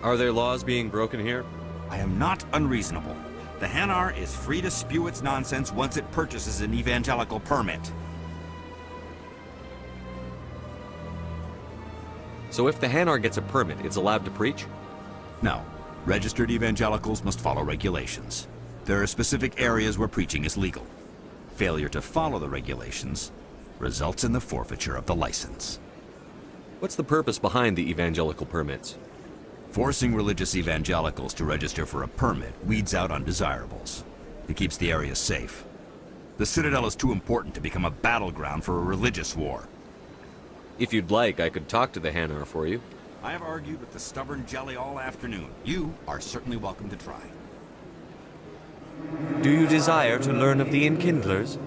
Are there laws being broken here? I am not unreasonable. The Hanar is free to spew its nonsense once it purchases an evangelical permit. So if the Hanar gets a permit, it's allowed to preach? No. Registered evangelicals must follow regulations. There are specific areas where preaching is legal. Failure to follow the regulations results in the forfeiture of the license. What's the purpose behind the evangelical permits? Forcing religious evangelicals to register for a permit weeds out undesirables. It keeps the area safe. The Citadel is too important to become a battleground for a religious war. If you'd like, I could talk to the Hanar for you. I have argued with the stubborn jelly all afternoon. You are certainly welcome to try. Do you desire to learn of the Enkindlers?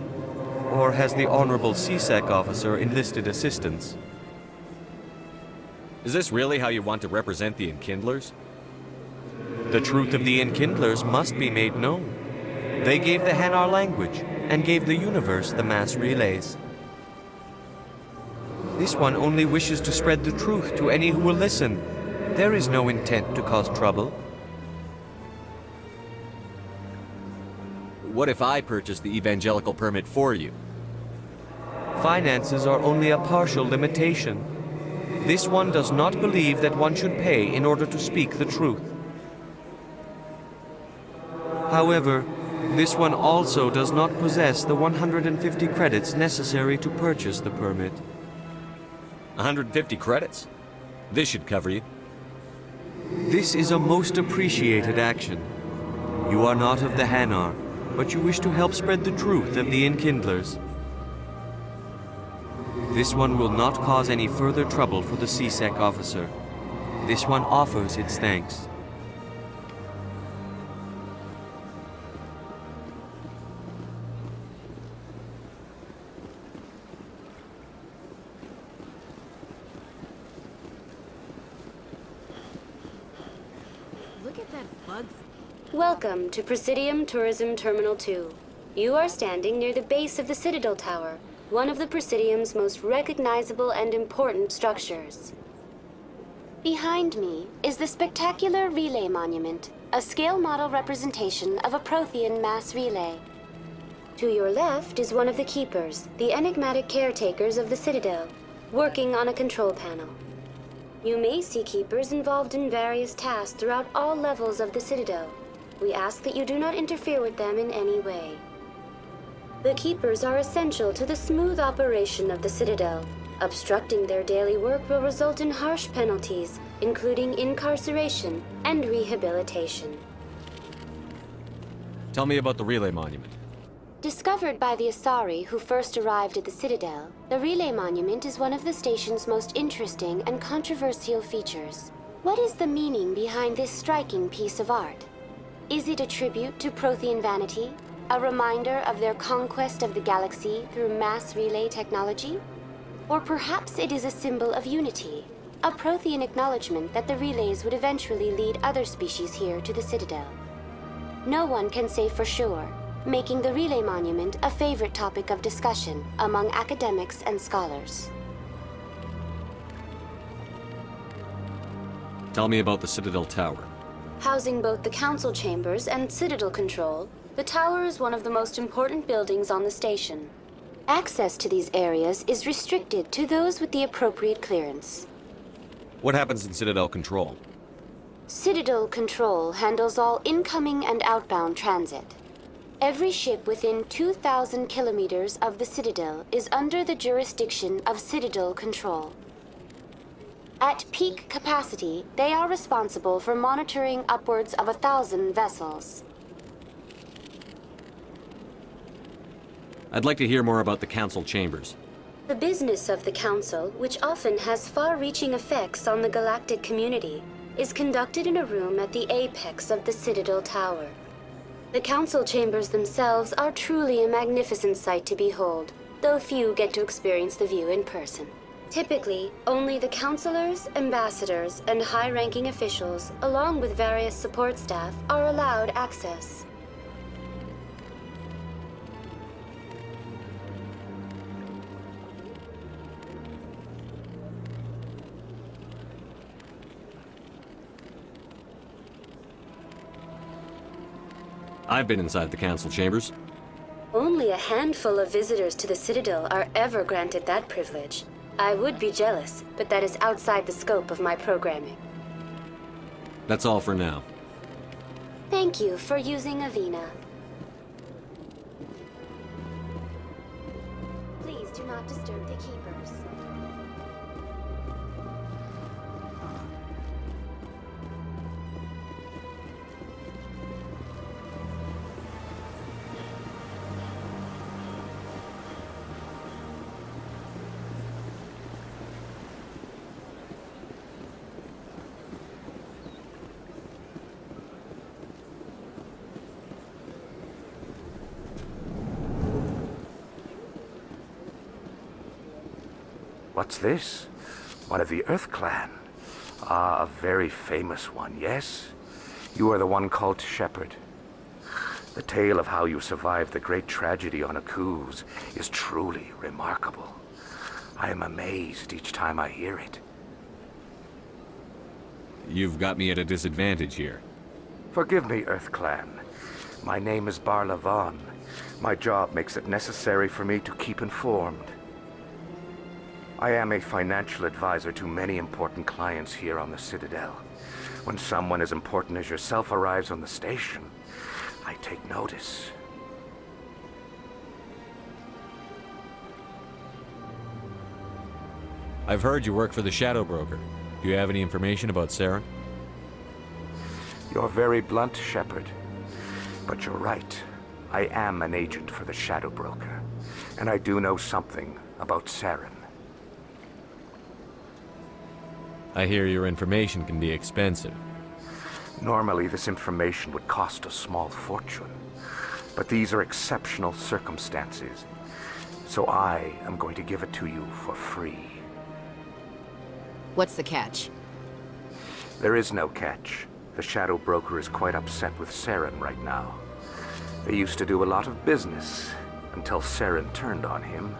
Or has the Honorable CSEC officer enlisted assistance? Is this really how you want to represent the Enkindlers? The truth of the Enkindlers must be made known. They gave the Hanar language, and gave the universe the mass relays. This one only wishes to spread the truth to any who will listen. There is no intent to cause trouble. What if I purchase the evangelical permit for you? Finances are only a partial limitation. This one does not believe that one should pay in order to speak the truth. However, this one also does not possess the 150 credits necessary to purchase the permit. 150 credits? This should cover you. This is a most appreciated action. You are not of the Hanar, but you wish to help spread the truth of the Enkindlers. This one will not cause any further trouble for the CSEC officer. This one offers its thanks. Look at that bug. Welcome to Presidium Tourism Terminal 2. You are standing near the base of the Citadel Tower, one of the Presidium's most recognizable and important structures. Behind me is the spectacular Relay Monument, a scale model representation of a Prothean mass relay. To your left is one of the Keepers, the enigmatic caretakers of the Citadel, working on a control panel. You may see Keepers involved in various tasks throughout all levels of the Citadel. We ask that you do not interfere with them in any way. The Keepers are essential to the smooth operation of the Citadel. Obstructing their daily work will result in harsh penalties, including incarceration and rehabilitation. Tell me about the Relay Monument. Discovered by the Asari who first arrived at the Citadel, the Relay Monument is one of the station's most interesting and controversial features. What is the meaning behind this striking piece of art? Is it a tribute to Prothean vanity? A reminder of their conquest of the galaxy through mass relay technology? Or perhaps it is a symbol of unity, a Prothean acknowledgement that the relays would eventually lead other species here to the Citadel. No one can say for sure, making the Relay Monument a favorite topic of discussion among academics and scholars. Tell me about the Citadel Tower. Housing both the council chambers and Citadel control, the tower is one of the most important buildings on the station. Access to these areas is restricted to those with the appropriate clearance. What happens in Citadel Control? Citadel Control handles all incoming and outbound transit. Every ship within 2,000 kilometers of the Citadel is under the jurisdiction of Citadel Control. At peak capacity, they are responsible for monitoring upwards of 1,000 vessels. I'd like to hear more about the Council Chambers. The business of the Council, which often has far-reaching effects on the galactic community, is conducted in a room at the apex of the Citadel Tower. The Council Chambers themselves are truly a magnificent sight to behold, though few get to experience the view in person. Typically, only the councilors, ambassadors, and high-ranking officials, along with various support staff, are allowed access. I've been inside the Council Chambers. Only a handful of visitors to the Citadel are ever granted that privilege. I would be jealous, but that is outside the scope of my programming. That's all for now. Thank you for using Avina. Please do not disturb the Keepers. What's this? One of the Earth Clan. Ah, a very famous one, yes? You are the one called Shepard. The tale of how you survived the great tragedy on Akuz is truly remarkable. I am amazed each time I hear it. You've got me at a disadvantage here. Forgive me, Earth Clan. My name is Barla Vaughn. My job makes it necessary for me to keep informed. I am a financial advisor to many important clients here on the Citadel. When someone as important as yourself arrives on the station, I take notice. I've heard you work for the Shadow Broker. Do you have any information about Saren? You're very blunt, Shepard. But you're right. I am an agent for the Shadow Broker, and I do know something about Saren. I hear your information can be expensive. Normally, this information would cost a small fortune, but these are exceptional circumstances, so I am going to give it to you for free. What's the catch? There is no catch. The Shadow Broker is quite upset with Saren right now. They used to do a lot of business until Saren turned on him.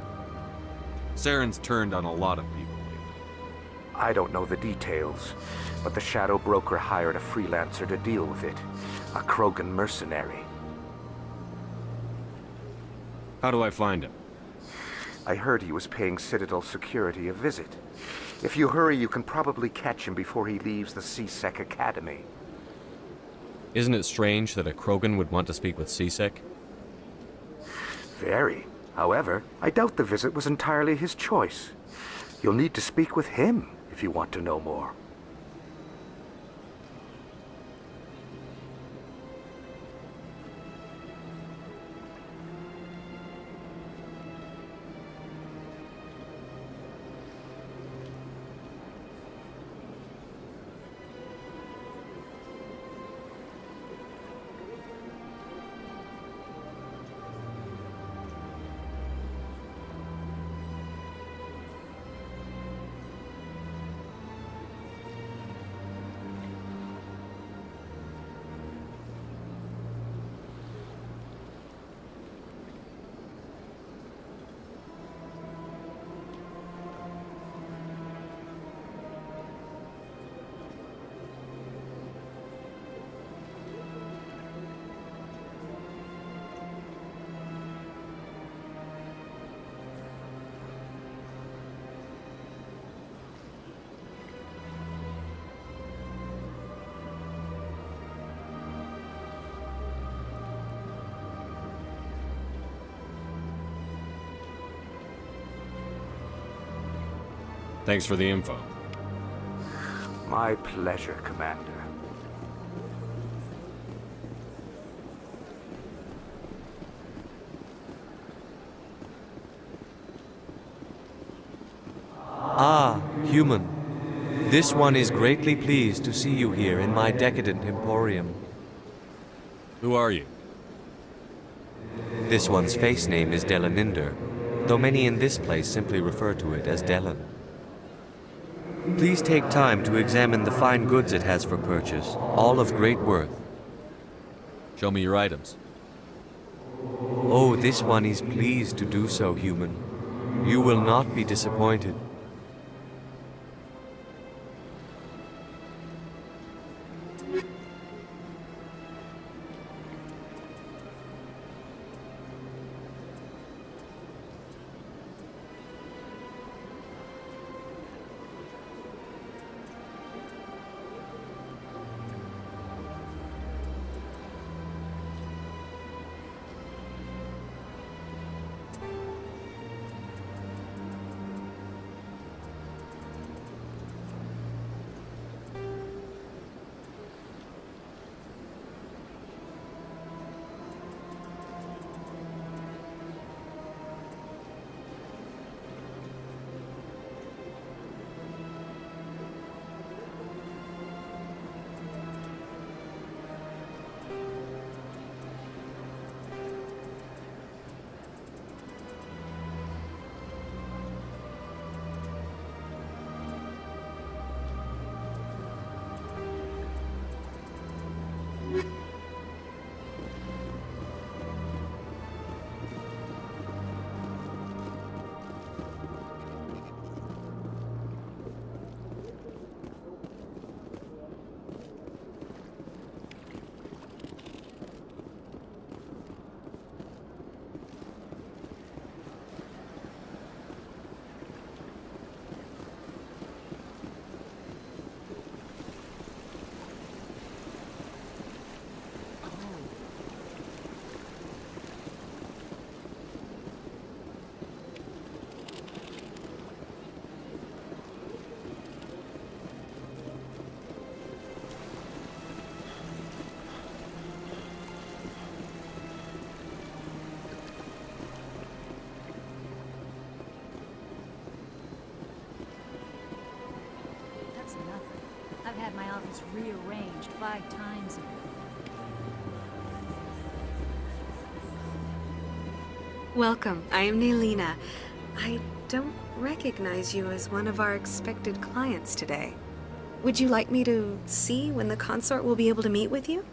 Saren's turned on a lot of people. I don't know the details, but the Shadow Broker hired a freelancer to deal with it. A Krogan mercenary. How do I find him? I heard he was paying Citadel security a visit. If you hurry, you can probably catch him before he leaves the C-Sec Academy. Isn't it strange that a Krogan would want to speak with C-Sec? Very. However, I doubt the visit was entirely his choice. You'll need to speak with him if you want to know more. Thanks for the info. My pleasure, Commander. Ah, human. This one is greatly pleased to see you here in my decadent emporium. Who are you? This one's face name is Delaninder, though many in this place simply refer to it as Delan. Please take time to examine the fine goods it has for purchase, all of great worth. Show me your items. Oh, this one is pleased to do so, human. You will not be disappointed. was rearranged 5 times ago. Welcome. I am Nelina. I don't recognize you as one of our expected clients today. Would you like me to see when the consort will be able to meet with you?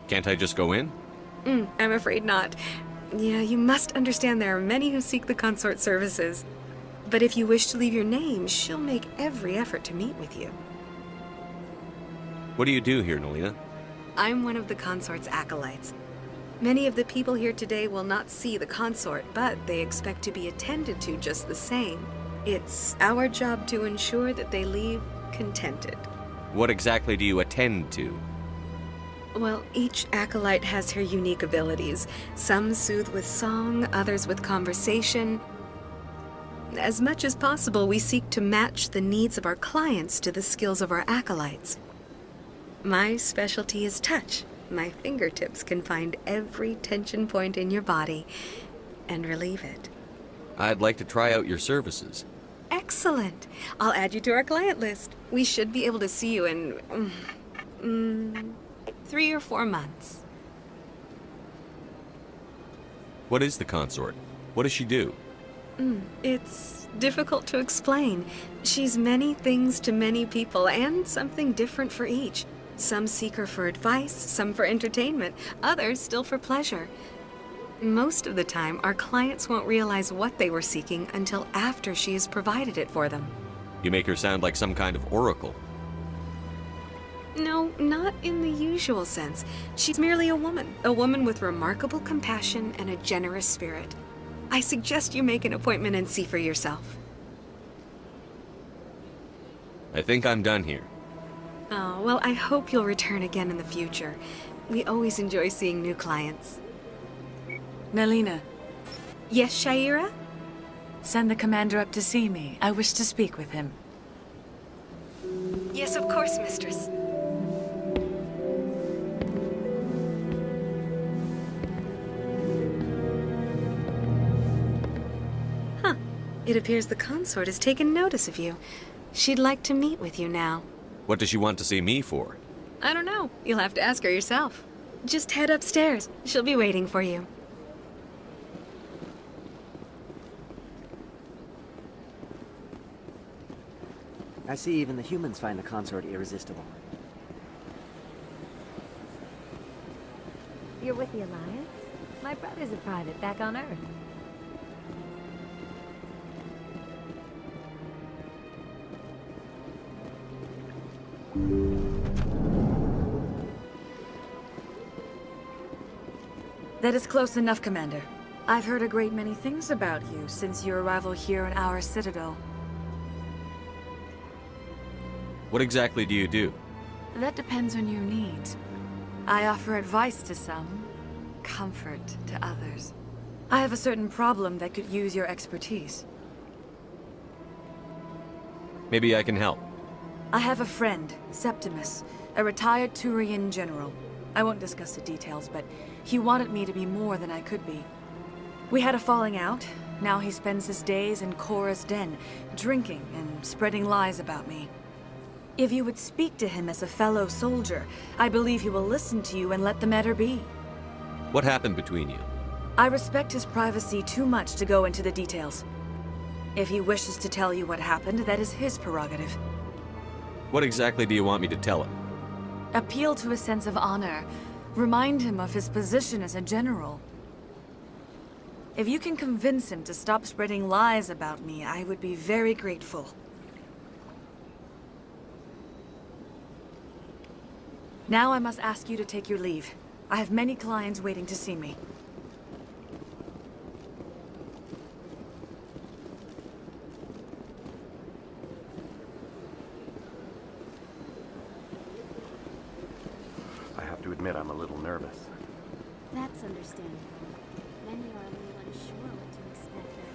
Can't I just go in? I'm afraid not. Yeah, you must understand there are many who seek the consort services. But if you wish to leave your name, she'll make every effort to meet with you. What do you do here, Nelina? I'm one of the consort's acolytes. Many of the people here today will not see the consort, but they expect to be attended to just the same. It's our job to ensure that they leave contented. What exactly do you attend to? Well, each acolyte has her unique abilities. Some soothe with song, others with conversation. As much as possible, we seek to match the needs of our clients to the skills of our acolytes. My specialty is touch. My fingertips can find every tension point in your body and relieve it. I'd like to try out your services. Excellent. I'll add you to our client list. We should be able to see you in 3 or 4 months. What is the consort? What does she do? It's difficult to explain. She's many things to many people and something different for each. Some seek her for advice, some for entertainment, others still for pleasure. Most of the time, our clients won't realize what they were seeking until after she has provided it for them. You make her sound like some kind of oracle. No, not in the usual sense. She's merely a woman with remarkable compassion and a generous spirit. I suggest you make an appointment and see for yourself. I think I'm done here. Oh, well, I hope you'll return again in the future. We always enjoy seeing new clients. Nelina. Yes, Shaira? Send the commander up to see me. I wish to speak with him. Yes, of course, mistress. Huh. It appears the consort has taken notice of you. She'd like to meet with you now. What does she want to see me for? I don't know. You'll have to ask her yourself. Just head upstairs. She'll be waiting for you. I see even the humans find the consort irresistible. You're with the Alliance? My brother's a private back on Earth. That is close enough, Commander. I've heard a great many things about you since your arrival here in our citadel. What exactly do you do? That depends on your needs. I offer advice to some, comfort to others. I have a certain problem that could use your expertise. Maybe I can help. I have a friend, Septimus, a retired Turian general. I won't discuss the details, but he wanted me to be more than I could be. We had a falling out. Now he spends his days in Cora's den, drinking and spreading lies about me. If you would speak to him as a fellow soldier, I believe he will listen to you and let the matter be. What happened between you? I respect his privacy too much to go into the details. If he wishes to tell you what happened, that is his prerogative. What exactly do you want me to tell him? Appeal to his sense of honor. Remind him of his position as a general. If you can convince him to stop spreading lies about me, I would be very grateful. Now I must ask you to take your leave. I have many clients waiting to see me. I have to admit I'm a little nervous. That's understandable. Many are a little unsure what to expect there.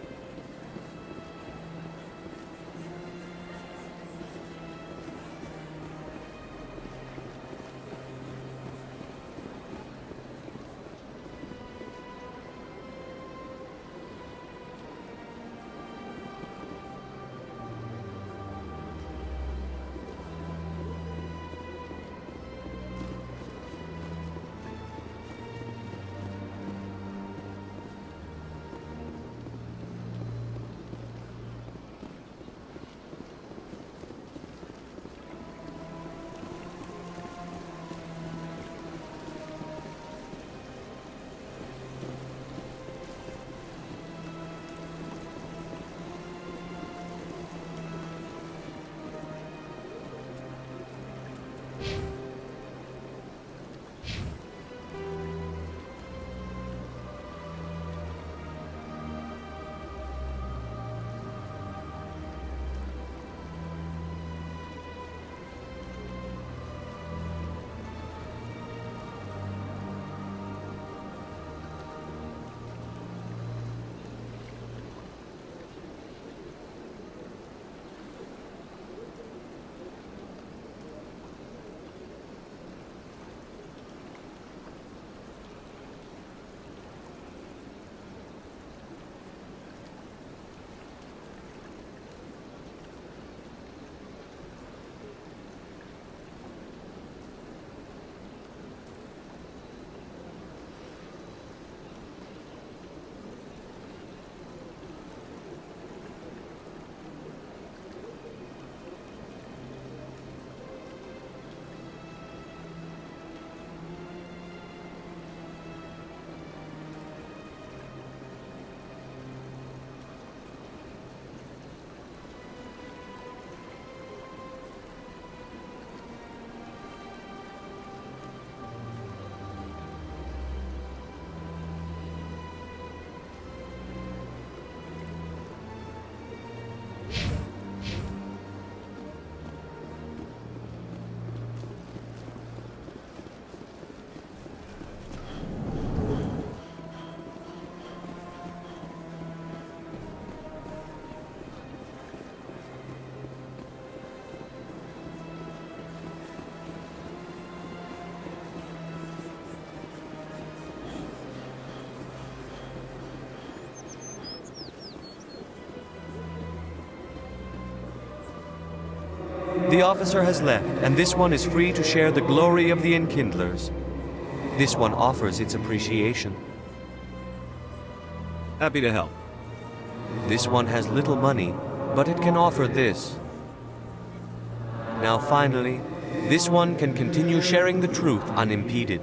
The officer has left, and this one is free to share the glory of the Enkindlers. This one offers its appreciation. Happy to help. This one has little money, but it can offer this. Now finally, this one can continue sharing the truth unimpeded.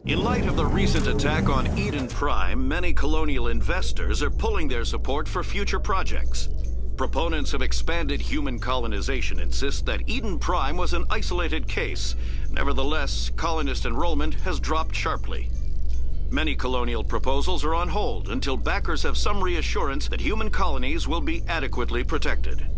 In light of the recent attack on Eden Prime, many colonial investors are pulling their support for future projects. Proponents of expanded human colonization insist that Eden Prime was an isolated case. Nevertheless, colonist enrollment has dropped sharply. Many colonial proposals are on hold until backers have some reassurance that human colonies will be adequately protected.